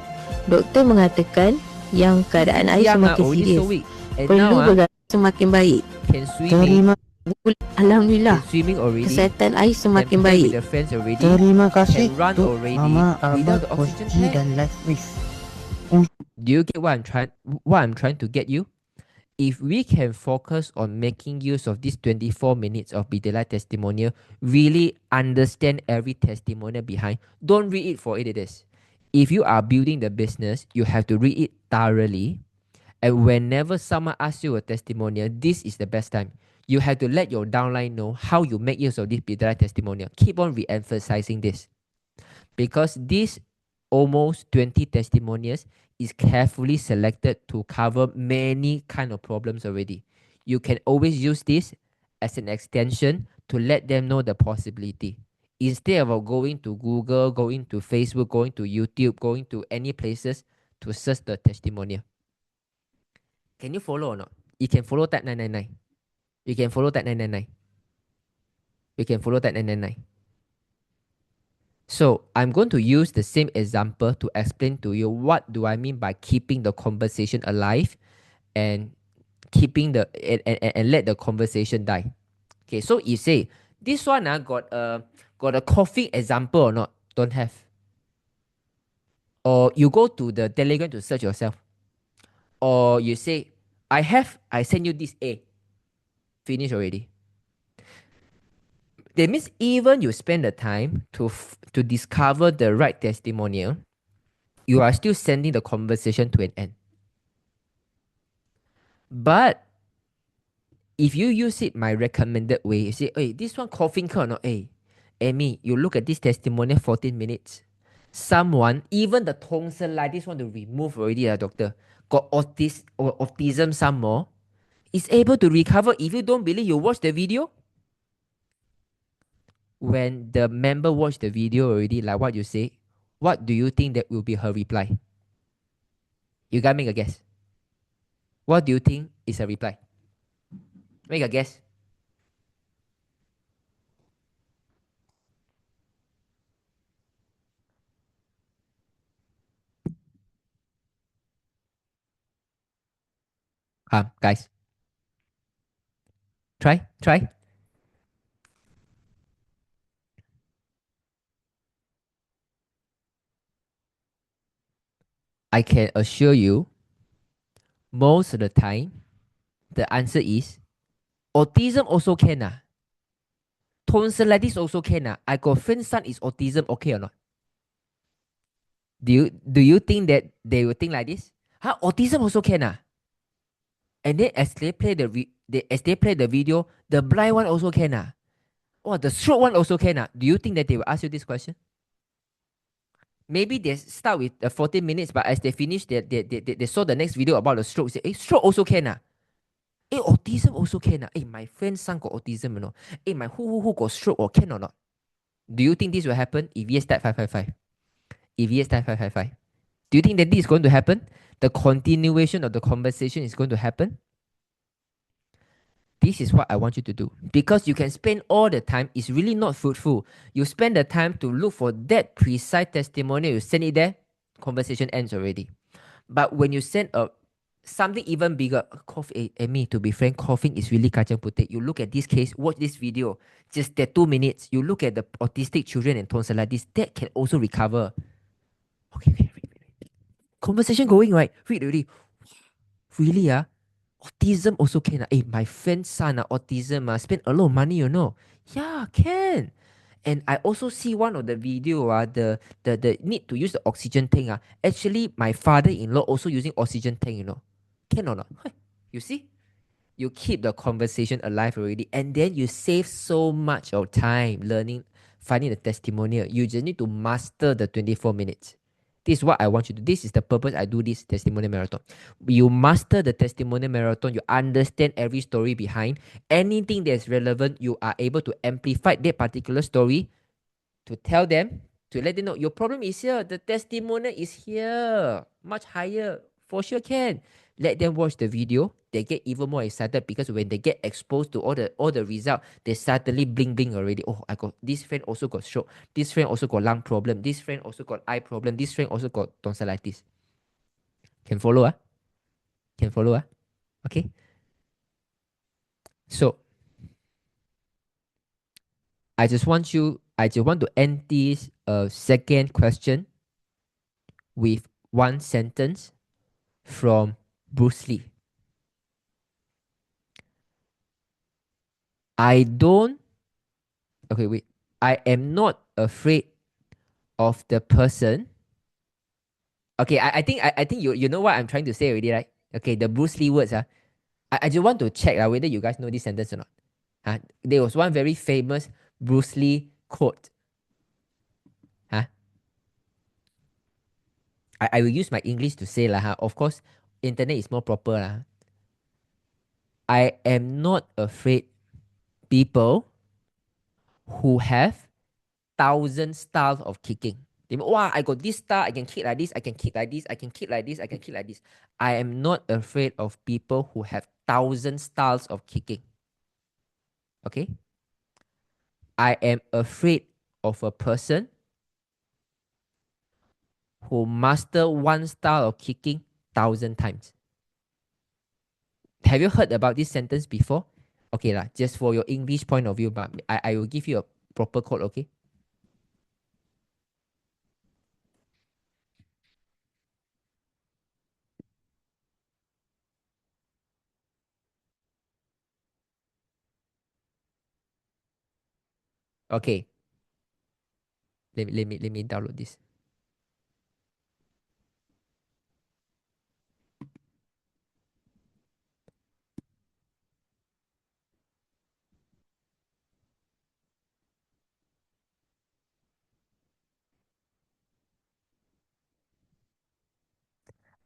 Doktor mengatakan yang keadaan air semakin serius. Perlu bergantung semakin baik. Terima kasih. Alhamdulillah. Kesihatan air semakin baik.
Terima kasih Mama, Abah, Kosti dan Leslie.
Do you get what I'm trying to get you? If we can focus on making use of these 24 minutes of Bidela testimonial, really understand every testimonial behind, don't read it for it is. If you are building the business, you have to read it thoroughly. And whenever someone asks you a testimonial, this is the best time. You have to let your downline know how you make use of this Bidela testimonial. Keep on re-emphasizing this. Because this almost 20 testimonials is carefully selected to cover many kind of problems already. You can always use this as an extension to let them know the possibility. Instead of going to Google, going to Facebook, going to YouTube, going to any places to search the testimonial. Can you follow or not? You can follow that 999. You can follow that 999. You can follow that 999. So I'm going to use the same example to explain to you what do I mean by keeping the conversation alive and keeping the and let the conversation die. Okay, so you say this one got a coughing example or not? Don't have. Or you go to the Telegram to search yourself. Or you say I send you this A. Finish already. That means even you spend the time to discover the right testimonial, you are still sending the conversation to an end. But if you use it my recommended way, you say, hey, this one coughing or not? Hey, Amy, you look at this testimonial 14 minutes. Someone, even the tonsillitis want to remove already, doctor. Got autism some more. Is able to recover. If you don't believe, you watch the video. When the member watch the video already, like what you say, what do you think that will be her reply? You gotta make a guess. What do you think is her reply? Make a guess. Guys. Try. I can assure you, most of the time, the answer is autism also can. Tonsillitis also can. I got friend's son is autism, okay or not? Do you think that they will think like this? Autism also can. And then as they play the video, the blind one also can. Oh, the stroke one also can. Do you think that they will ask you this question? Maybe they start with 14 minutes, but as they finish, they saw the next video about the stroke. Say, stroke also can. Autism also can. My friend's son got autism, you know. My who got stroke or can or not? Do you think this will happen? If yes, type 555. If yes, type 555. Do you think that this is going to happen? The continuation of the conversation is going to happen? This is what I want you to do. Because you can spend all the time, it's really not fruitful. You spend the time to look for that precise testimonial, you send it there, conversation ends already. But when you send something even bigger, cough, Amy, to be frank, coughing is really kacang putih. You look at this case, watch this video, just that 2 minutes. You look at the autistic children and tonsillitis, that can also recover. Okay, read. Conversation going, right? Read already. Really, autism also can. My friend's son, autism, spend a lot of money, you know. Yeah, can. And I also see one of the video, the need to use the oxygen tank. Actually, my father-in-law also using oxygen tank, you know. Can or not? You see? You keep the conversation alive already. And then you save so much of time learning, finding the testimonial. You just need to master the 24 minutes. This is what I want you to do. This is the purpose I do this testimonial marathon. You master the testimonial marathon. You understand every story behind. Anything that's relevant, you are able to amplify that particular story to tell them, to let them know your problem is here. The testimonial is here. Much higher. For sure can. Let them watch the video. They get even more excited because when they get exposed to all the result, they suddenly bling already. Oh, I got this friend also got stroke. This friend also got lung problem. This friend also got eye problem. This friend also got tonsillitis. Can follow? Can follow? Okay. So I just want to end this second question with one sentence from Bruce Lee. I am not afraid of the person. Okay, I think you know what I'm trying to say already, right? Okay, the Bruce Lee words. I just want to check whether you guys know this sentence or not. There was one very famous Bruce Lee quote. I will use my English to say lah. Of course, internet is more proper lah. I am not afraid people who have 1,000 styles of kicking. They mean, wow, I got this style, I can kick like this, I can kick like this, I can kick like this, I can kick like this. I am not afraid of people who have 1,000 styles of kicking. Okay? I am afraid of a person who master one style of kicking 1,000 times. Have you heard about this sentence before? Okay lah, just for your English point of view, but I will give you a proper quote, okay? Okay. Let me download this.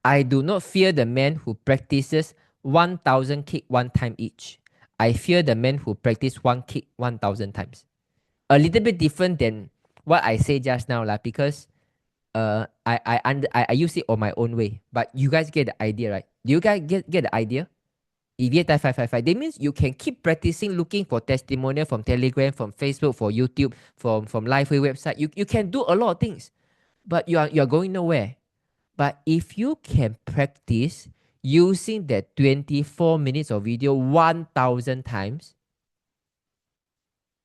I do not fear the man who practices 1,000 kick one time each. I fear the man who practice one kick 1,000 times. A little bit different than what I say just now, because I use it on my own way. But you guys get the idea, right? Do you guys get the idea? If you type 555, that means you can keep practicing looking for testimonial from Telegram, from Facebook, for YouTube, from Lifeway website. You can do a lot of things, but you are going nowhere. But if you can practice using that 24 minutes of video 1,000 times,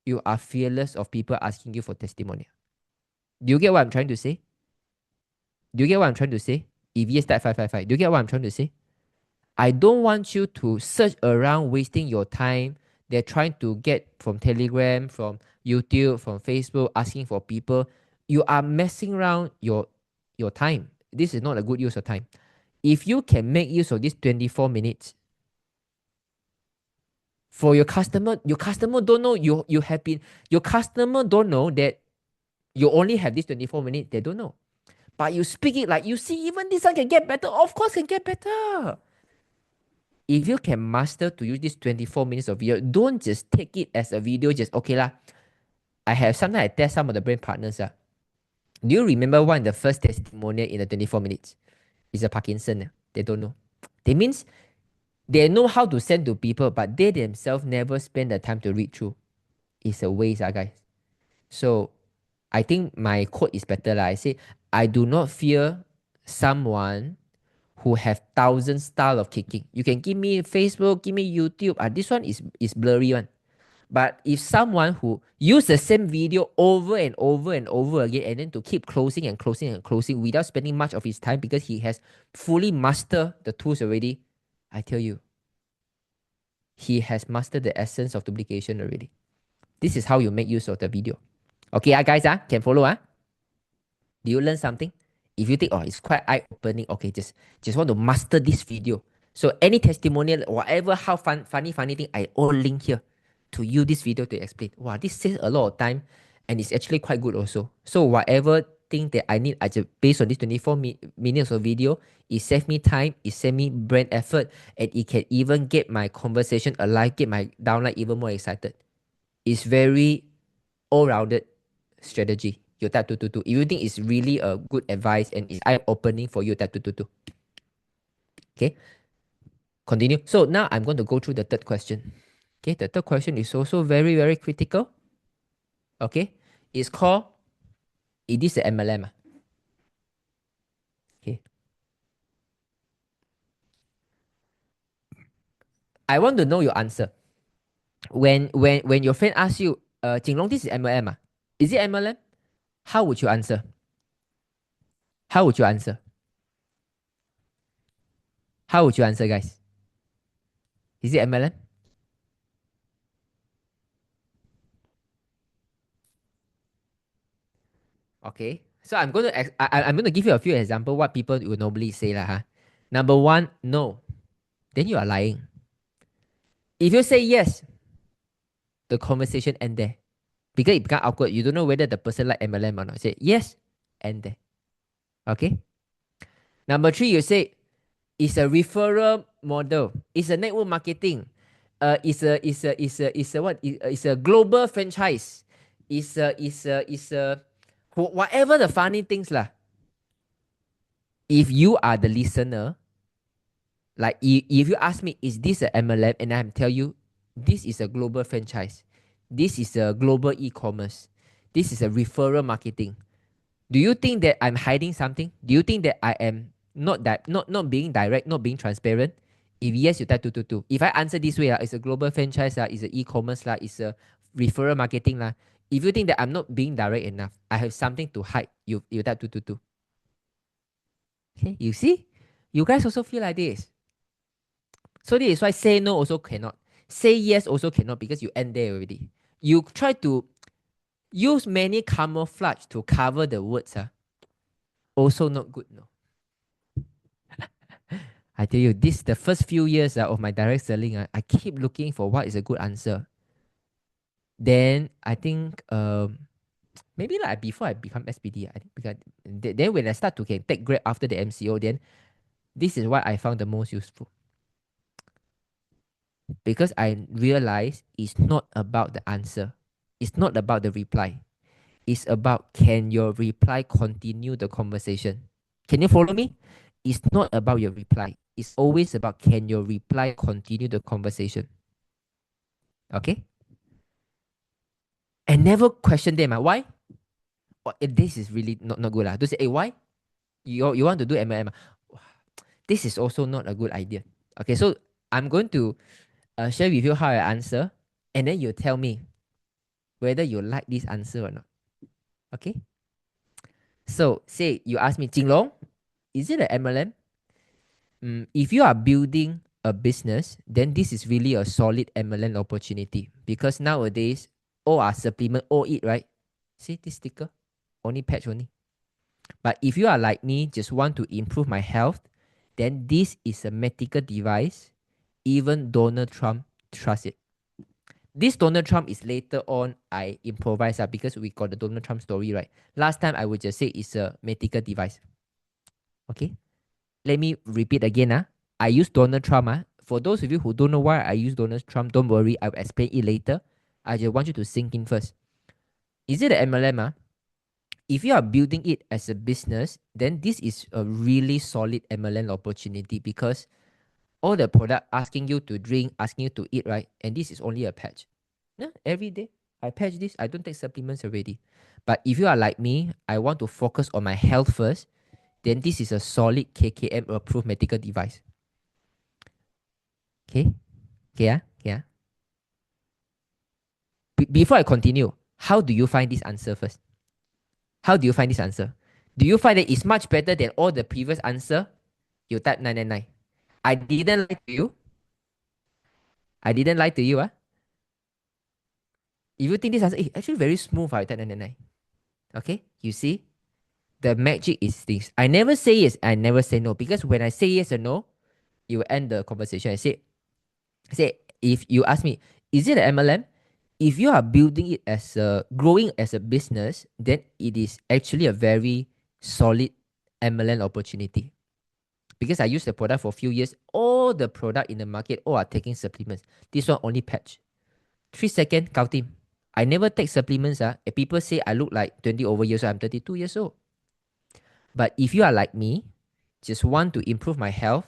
you are fearless of people asking you for testimonial. Do you get what I'm trying to say? Do you get what I'm trying to say? If yes, type 555. Do you get what I'm trying to say? I don't want you to search around wasting your time. They're trying to get from Telegram, from YouTube, from Facebook, asking for people. You are messing around your time. This is not a good use of time. If you can make use of this 24 minutes for your customer don't know you have been, your customer don't know that you only have this 24 minutes. They don't know. But you speak it like, you see, even this one can get better. Of course can get better. If you can master to use this 24 minutes of video, don't just take it as a video, just okay lah. Sometimes I test some of the brand partners. Do you remember one of the first testimonial in the 24 minutes? It's a Parkinson. They don't know. That means they know how to send to people, but they themselves never spend the time to read through. It's a waste, guys. So I think my quote is better. I say, I do not fear someone who have 1,000 style of kicking. You can give me Facebook, give me YouTube. This one is blurry one. But if someone who use the same video over and over and over again, and then to keep closing and closing and closing without spending much of his time because he has fully mastered the tools already, I tell you, he has mastered the essence of duplication already. This is how you make use of the video. Okay, guys, can follow? Do you learn something? If you think, it's quite eye-opening, okay, just want to master this video. So any testimonial, whatever, how funny thing, I all link here to use this video to explain. Wow, this saves a lot of time and it's actually quite good also. So whatever thing that I need, based on this 24 minutes of video, it saves me time, it saves me brain effort, and it can even get my conversation alive, get my downline even more excited. It's very all-rounded strategy. You type 222. If you think it's really a good advice and it's eye-opening for you, type 222. Okay, continue. So now I'm going to go through the third question. Okay, the third question is also very, very critical. Okay, it's called, it is the MLM. Okay, I want to know your answer. When your friend asks you, Jinlong, this is MLM. Is it MLM? How would you answer? How would you answer? How would you answer, guys? Is it MLM? Okay, so I'm going to give you a few examples what people would normally say lah. Number one, no. Then you are lying. If you say yes, the conversation end there. Because it becomes awkward. You don't know whether the person like MLM or not. Say yes, end there. Okay. Number three, you say it's a referral model. It's a network marketing. It's a global franchise. It's a whatever the funny things lah. If you are the listener, like if you ask me, is this a MLM? And I'm tell you, this is a global franchise. This is a global e-commerce. This is a referral marketing. Do you think that I'm hiding something? Do you think that I am not being direct, not being transparent? If yes, you type 222. If I answer this way, it's a global franchise, it's a e-commerce, it's a referral marketing. If you think that I'm not being direct enough, I have something to hide, you type 222. Okay, you see? You guys also feel like this. So this is why say no also cannot. Say yes also cannot, because you end there already. You try to use many camouflage to cover the words. Also not good, no. I tell you, this the first few years of my direct selling, I keep looking for what is a good answer. Then I think maybe before I become SPD, I think then when I start to take Grab after the MCO, then This is what I found the most useful. Because I realized it's not about the answer. It's not about the reply. It's about, can your reply continue the conversation? Can you follow me? It's not about your reply. It's always about, can your reply continue the conversation? Okay? And never question them. Why? This is really not good. To say, hey, why? You want to do MLM? This is also not a good idea. Okay, so I'm going to share with you how I answer, and then you tell me whether you like this answer or not. Okay? So, say you ask me, Jinlong, is it an MLM? If you are building a business, then this is really a solid MLM opportunity, because nowadays, all are supplement, all eat, right? See this sticker? Only patch only. But if you are like me, just want to improve my health, then this is a medical device. Even Donald Trump trusts it. This Donald Trump is later on I improvise because we got the Donald Trump story, right? Last time I would just say it's a medical device. Okay? Let me repeat again. I use Donald Trump. For those of you who don't know why I use Donald Trump, don't worry, I'll explain it later. I just want you to sink in first. Is it an MLM? If you are building it as a business, then this is a really solid MLM opportunity, because all the product asking you to drink, asking you to eat, right? And this is only a patch. Yeah, every day I patch this. I don't take supplements already. But if you are like me, I want to focus on my health first, then this is a solid KKM approved medical device. Okay? Okay, yeah. Before I continue, how do you find this answer first? How do you find this answer? Do you find that it's much better than all the previous answer? You type 999. I didn't lie to you. I didn't lie to you. If you think this answer, actually very smooth, I type 999. Okay, you see? The magic is this. I never say yes, I never say no. Because when I say yes or no, you will end the conversation. I say, if you ask me, is it an MLM? If you are building it as growing as a business, then it is actually a very solid MLM opportunity. Because I use the product for a few years, all the product in the market all are taking supplements. This one only patch. 3 seconds, counting. I never take supplements. People say I look like 20 over years old. I'm 32 years old. But if you are like me, just want to improve my health,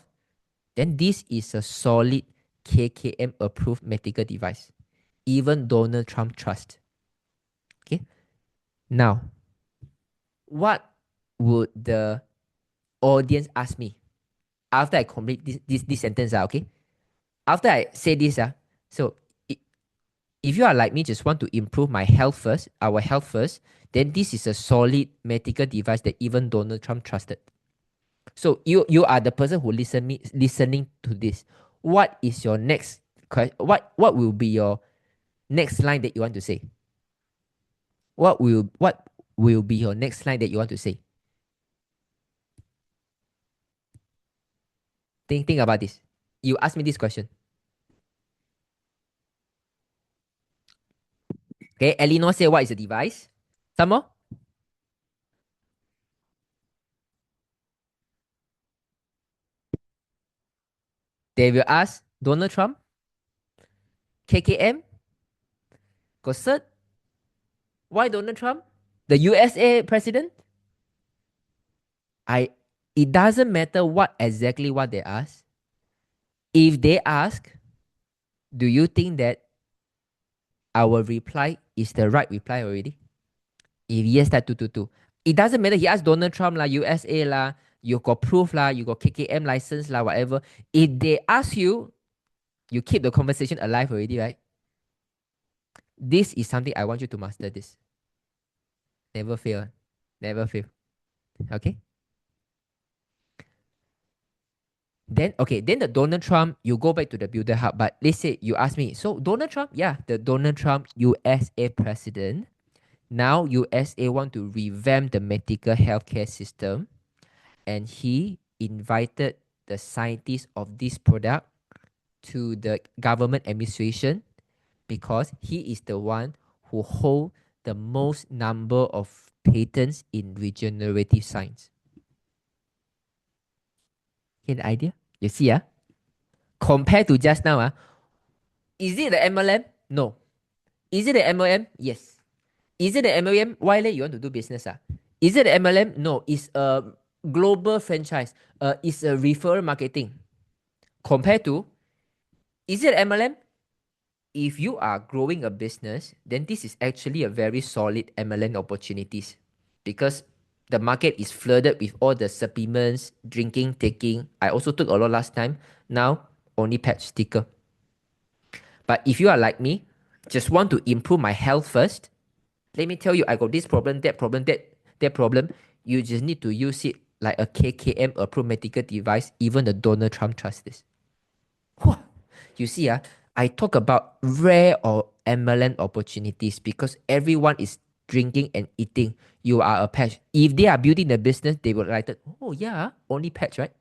then this is a solid KKM approved medical device. Even Donald Trump trusts. Okay. Now, what would the audience ask me after I complete this sentence? Okay. After I say this, so if you are like me, just want to improve my health first, our health first, then this is a solid medical device that even Donald Trump trusted. So you are the person who listening to this. What is your next question? What will be your next line that you want to say? What will be your next line that you want to say? Think about this. You ask me this question. Okay, Eleanor say what is a device? Some more? They will ask Donald Trump, KKM, Gossett. Why Donald Trump? The USA president? It doesn't matter what they ask. If they ask, do you think that our reply is the right reply already? If yes, that 222. It doesn't matter. He asked Donald Trump, USA, you got proof, you got KKM license, whatever. If they ask you, you keep the conversation alive already, right? This is something I want you to master this. Never fail. Never fail. Okay? Then the Donald Trump, you go back to the Builder Hub. But let's say you ask me, so Donald Trump, the Donald Trump USA president. Now USA want to revamp the medical healthcare system, and he invited the scientists of this product to the government administration because he is the one who hold the most number of patents in regenerative science. Get the idea? You see, compared to just now, is it the MLM? No. Is it the MLM? Yes. Is it the MLM? Why you want to do business? Is it the MLM? No. It's a global franchise. It's a referral marketing. Compared to, is it MLM? If you are growing a business, then this is actually a very solid MLM opportunities because the market is flooded with all the supplements, drinking, taking. I also took a lot last time. Now, only patch sticker. But if you are like me, just want to improve my health first, let me tell you, I got this problem, that problem, that problem. You just need to use it like a KKM approved medical device. Even the Donald Trump trusts this. You see, I talk about rare or MLM opportunities because everyone is drinking and eating. You are a patch. If they are building the business, they will write it. Oh yeah, only patch, right?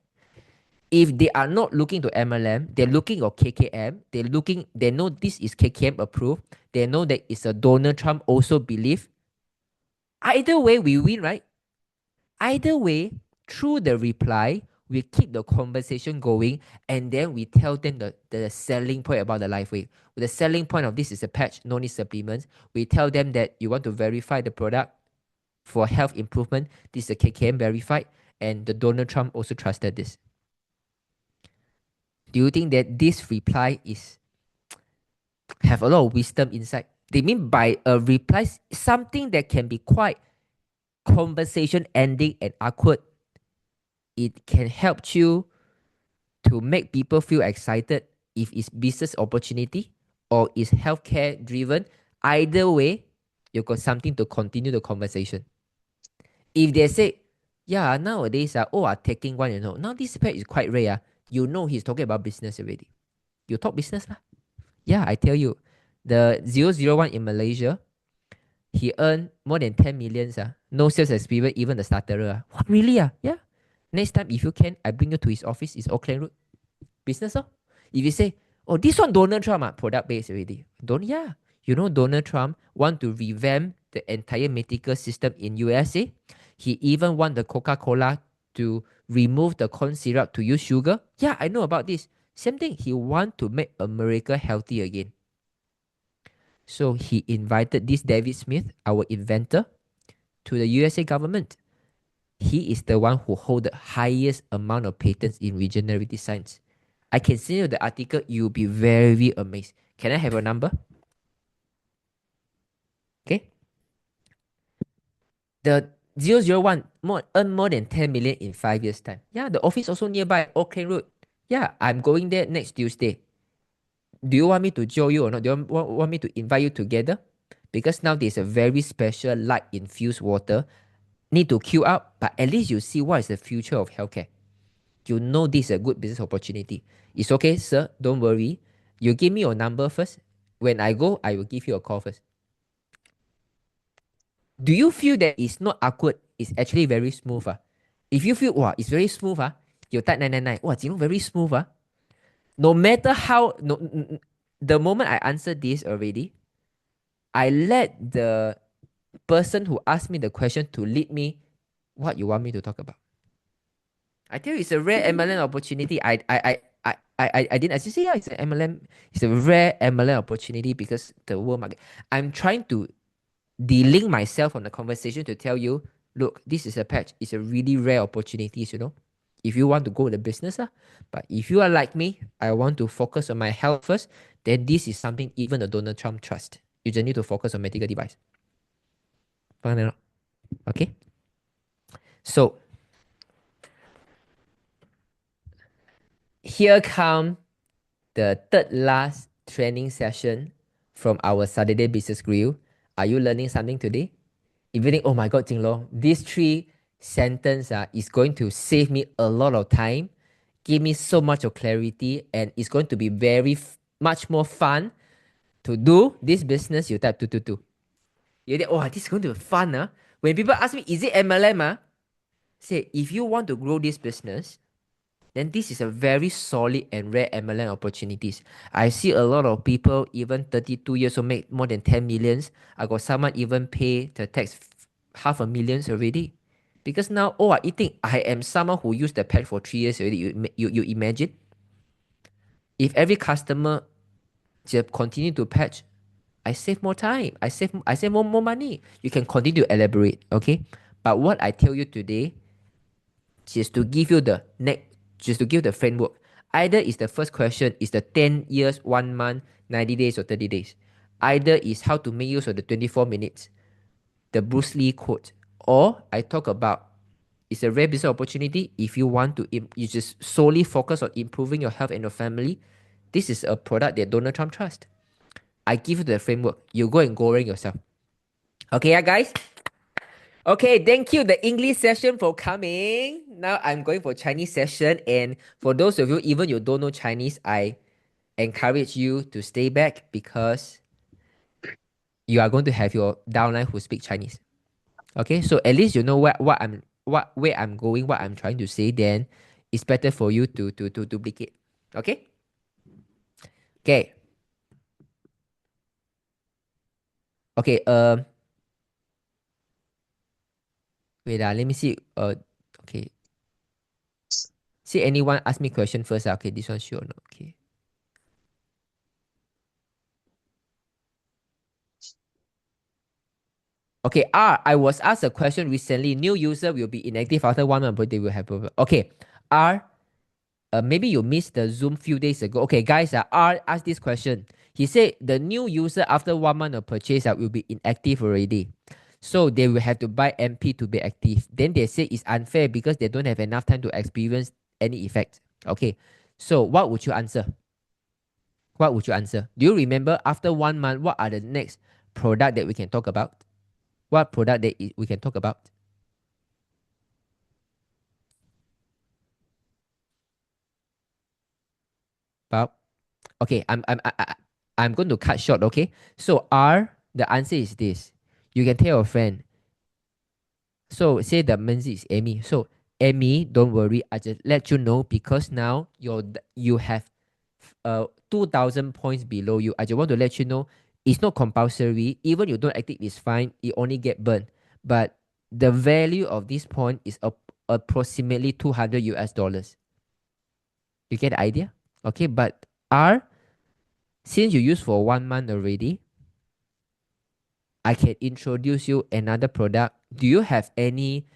If they are not looking to MLM, they're looking at KKM. They know this is KKM approved. They know that it's a Donald Trump also believe. Either way, we win, right? Either way, through the reply, we keep the conversation going, and then we tell them the selling point about the life weight. The selling point of this is a patch, no need supplements. We tell them that you want to verify the product for health improvement. This is a KKM verified, and the Donald Trump also trusted this. Do you think that this reply is have a lot of wisdom inside? They mean by a reply something that can be quite conversation ending and awkward. It can help you to make people feel excited if it's business opportunity or it's healthcare driven. Either way, you got something to continue the conversation. If they say, yeah, nowadays, taking one, now this pet is quite rare. You know he's talking about business already. You talk business lah. Yeah, I tell you, the 001 in Malaysia, he earned more than 10 millions. No sales experience, even the starter. What, really? Yeah. Next time, if you can, I bring you to his office. It's Auckland Road. Business. If you say, oh, this one Donald Trump, product based already. Yeah. You know Donald Trump want to revamp the entire medical system in USA. He even want the Coca-Cola to remove the corn syrup to use sugar. Yeah, I know about this. Same thing. He want to make America healthy again. So he invited this David Smith, our inventor, to the USA government. He is the one who holds the highest amount of patents in regenerative science. I can send you the article. You'll be very amazed. Can I have a number? Okay. The 001 earn more than 10 million in 5 years' time. Yeah, the office also nearby, Auckland Road. Yeah, I'm going there next Tuesday. Do you want me to join you or not? Do you want me to invite you together? Because now there's a very special light infused water. Need to queue up, but at least you see what is the future of healthcare. You know this is a good business opportunity. It's okay, sir. Don't worry. You give me your number first. When I go, I will give you a call first. Do you feel that it's not awkward? It's actually very smooth. If you feel, it's very smooth, you type 999. Jinlong very smooth. No matter how, the moment I answered this already, I let the person who asked me the question to lead me what you want me to talk about. I tell you, it's a rare MLM opportunity. I didn't actually say, it's an MLM. It's a rare MLM opportunity because the world market. I'm trying to de-link myself from the conversation to tell you, look, this is a patch. It's a really rare opportunity, if you want to go to the business. But if you are like me, I want to focus on my health first, then this is something even the Donald Trump trust. You just need to focus on medical device. Okay? So, here come the third last training session from our Saturday Business Grill. Are you learning something today? If you think, oh my God, Jinlong, these 3 sentences is going to save me a lot of time, give me so much of clarity, and it's going to be much more fun to do this business, you type 222. You think, this is going to be fun. When people ask me, is it MLM? Say, if you want to grow this business, then this is a very solid and rare MLM opportunities. I see a lot of people, even 32 years old, make more than 10 millions. I got someone even pay the tax $500,000 already. Because now, oh, I am someone who used the patch for 3 years already. You imagine? If every customer just continue to patch, I save more time. I save more money. You can continue to elaborate, okay? But what I tell you today, just to give you the framework. Either is the first question is the 10 years, 1 month, 90 days, or 30 days. Either is how to make use of the 24 minutes, the Bruce Lee quote, or I talk about it's a rare business opportunity. If you want to, you just solely focus on improving your health and your family. This is a product that Donald Trump trusts. I give you the framework. You go and rank yourself. Okay, yeah, guys? Okay, thank you, the English session, for coming. Now I'm going for Chinese session. And for those of you, even you don't know Chinese, I encourage you to stay back because you are going to have your downline who speak Chinese. Okay, so at least you know where I'm going, what I'm trying to say, then it's better for you to duplicate. Okay? Okay. Okay, wait, let me see. Okay. See anyone ask me question first. Okay, this one sure or not. Okay. Okay, R, I was asked a question recently. New user will be inactive after 1 month, but they will have problem. Okay, R, maybe you missed the Zoom few days ago. Okay, guys, R asked this question. He said the new user after 1 month of purchase will be inactive already. So they will have to buy MP to be active. Then they say it's unfair because they don't have enough time to experience any effect. Okay, so what would you answer? What would you answer? Do you remember after 1 month, what are the next product that we can talk about? What product that we can talk about? About okay, I'm going to cut short. Okay, so R, the answer is this. You can tell your friend. So say the Misi is Amy. So Amy, don't worry. I just let you know because now you have 2,000 points below you. I just want to let you know it's not compulsory. Even you don't active, it's fine. It only get burned. But the value of this point is approximately 200 US dollars. You get the idea? Okay, but R, since you use for 1 month already, I can introduce you another product. Do you have any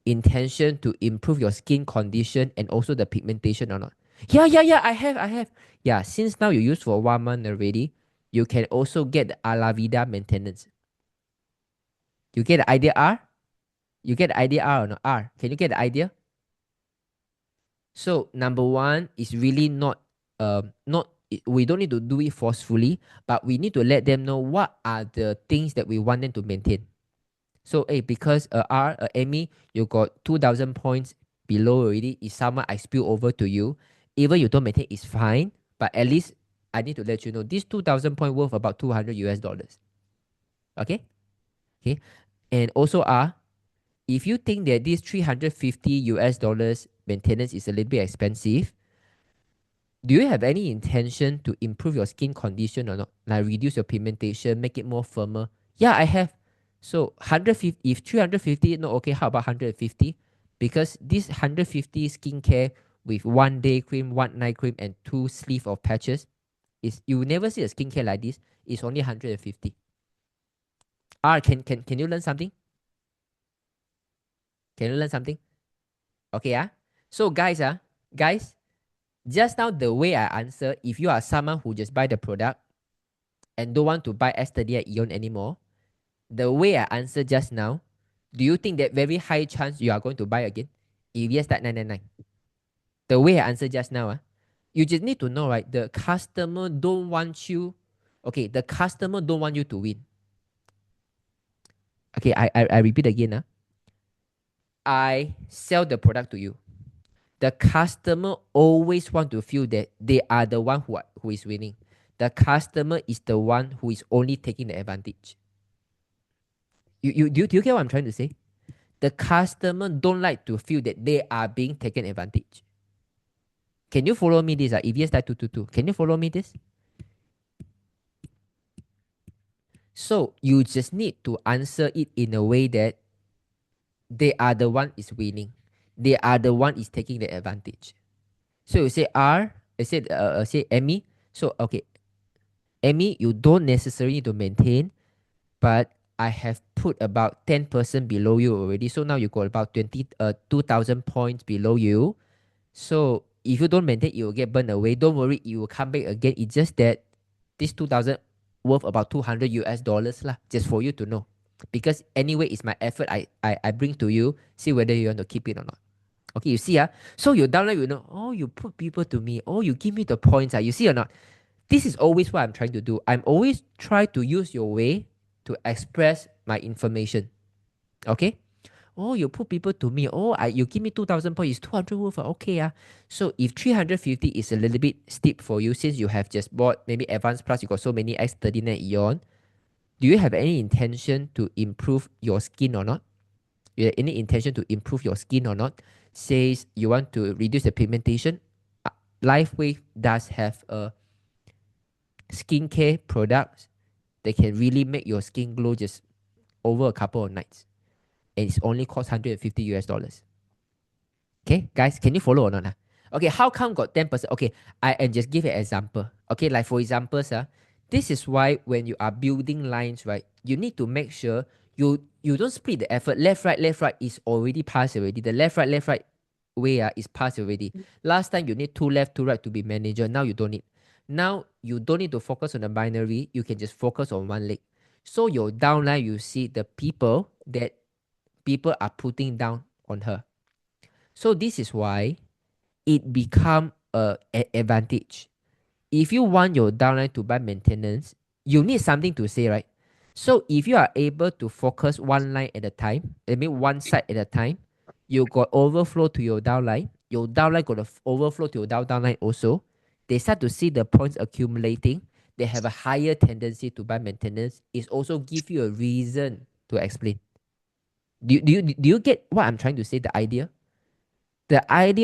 intention to improve your skin condition and also the pigmentation or not? Yeah, I have. Yeah, since now you use for 1 month already, you can also get the Alavida maintenance. You get the idea, R? You get the idea, R or not? R, can you get the idea? So number one is really not we don't need to do it forcefully, but we need to let them know what are the things that we want them to maintain. So because Amy, you got 2,000 points below already. If someone I spill over to you, even you don't maintain, it's fine. But at least I need to let you know this 2,000 point worth about 200 US dollars. Okay? Okay. And also if you think that this 350 US dollars maintenance is a little bit expensive, do you have any intention to improve your skin condition or not? Like reduce your pigmentation, make it more firmer? Yeah, I have. So 150, if 350 not okay, how about 150? Because this 150 skincare with 1 day cream, 1 night cream, and 2 sleeve of patches, is you will never see a skincare like this. It's only 150. Can you learn something? Can you learn something? Okay, so guys, just now the way I answer, if you are someone who just buy the product and don't want to buy Estedia Eon anymore, the way I answered just now, do you think that very high chance you are going to buy again? If yes, start 999. The way I answered just now, you just need to know, right? The customer don't want you. Okay, the customer don't want you to win. Okay, I repeat again. I sell the product to you. The customer always want to feel that they are the one who is winning. The customer is the one who is only taking the advantage. Do you get what I'm trying to say? The customer don't like to feel that they are being taken advantage. Can you follow me this? If yes, type 222. Can you follow me this? So you just need to answer it in a way that they are the one is winning. They are the one is taking the advantage. So you say say Emmy. So okay, Emmy, you don't necessarily need to maintain, but I have put about 10% below you already. So now you got about 2,000 points below you. So if you don't maintain, it will get burned away. Don't worry, it will come back again. It's just that this 2,000 worth about $200 lah, just for you to know. Because anyway, it's my effort I bring to you. See whether you want to keep it or not. Okay, you see, so your downline will know, oh, you put people to me. Oh, you give me the points. You see or not? This is always what I'm trying to do. I'm always try to use your way to express my information. Okay? Oh, you put people to me. Oh, you give me 2,000 points. It's 200 worth. Okay. So if 350 is a little bit steep for you, since you have just bought maybe Advanced Plus, you got so many X39 Eon, do you have any intention to improve your skin or not? You have any intention to improve your skin or not? Says you want to reduce the pigmentation. LifeWave does have a skincare products that can really make your skin glow just over a couple of nights. And it's only cost $150. Okay, guys, can you follow or not? Okay, how come got 10%? Okay, I just give an example. Okay, like for example, this is why when you are building lines, right, you need to make sure you don't split the effort. Left, right is already passed already. The left, right way is passed already. Last time you need two left, two right to be manager. Now you don't need. Now you don't need to focus on the binary. You can just focus on one leg. So your downline, you see the people that people are putting down on her. So this is why it become an advantage. If you want your downline to buy maintenance, you need something to say, right? So if you are able to focus one line at a time, I mean one side at a time, you got overflow to your downline. Your downline got overflow to your downline also. They start to see the points accumulating. They have a higher tendency to buy maintenance. It also give you a reason to explain. Do you get what I'm trying to say? The idea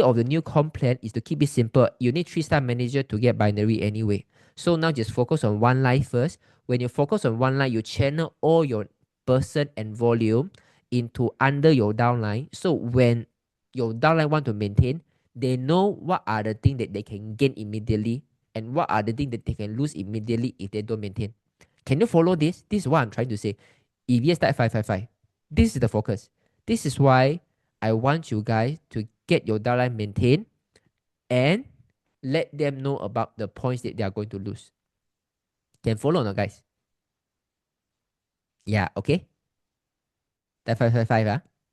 of the new comp plan is to keep it simple. You need 3-star manager to get binary anyway. So now just focus on one line first. When you focus on one line, you channel all your person and volume into under your downline. So when your downline want to maintain, they know what are the things that they can gain immediately and what are the things that they can lose immediately if they don't maintain. Can you follow this? This is what I'm trying to say. If yes, start 555. This is the focus. This is why I want you guys to get your downline maintained and let them know about the points that they are going to lose. Can follow or not, guys? Yeah, okay. That 555,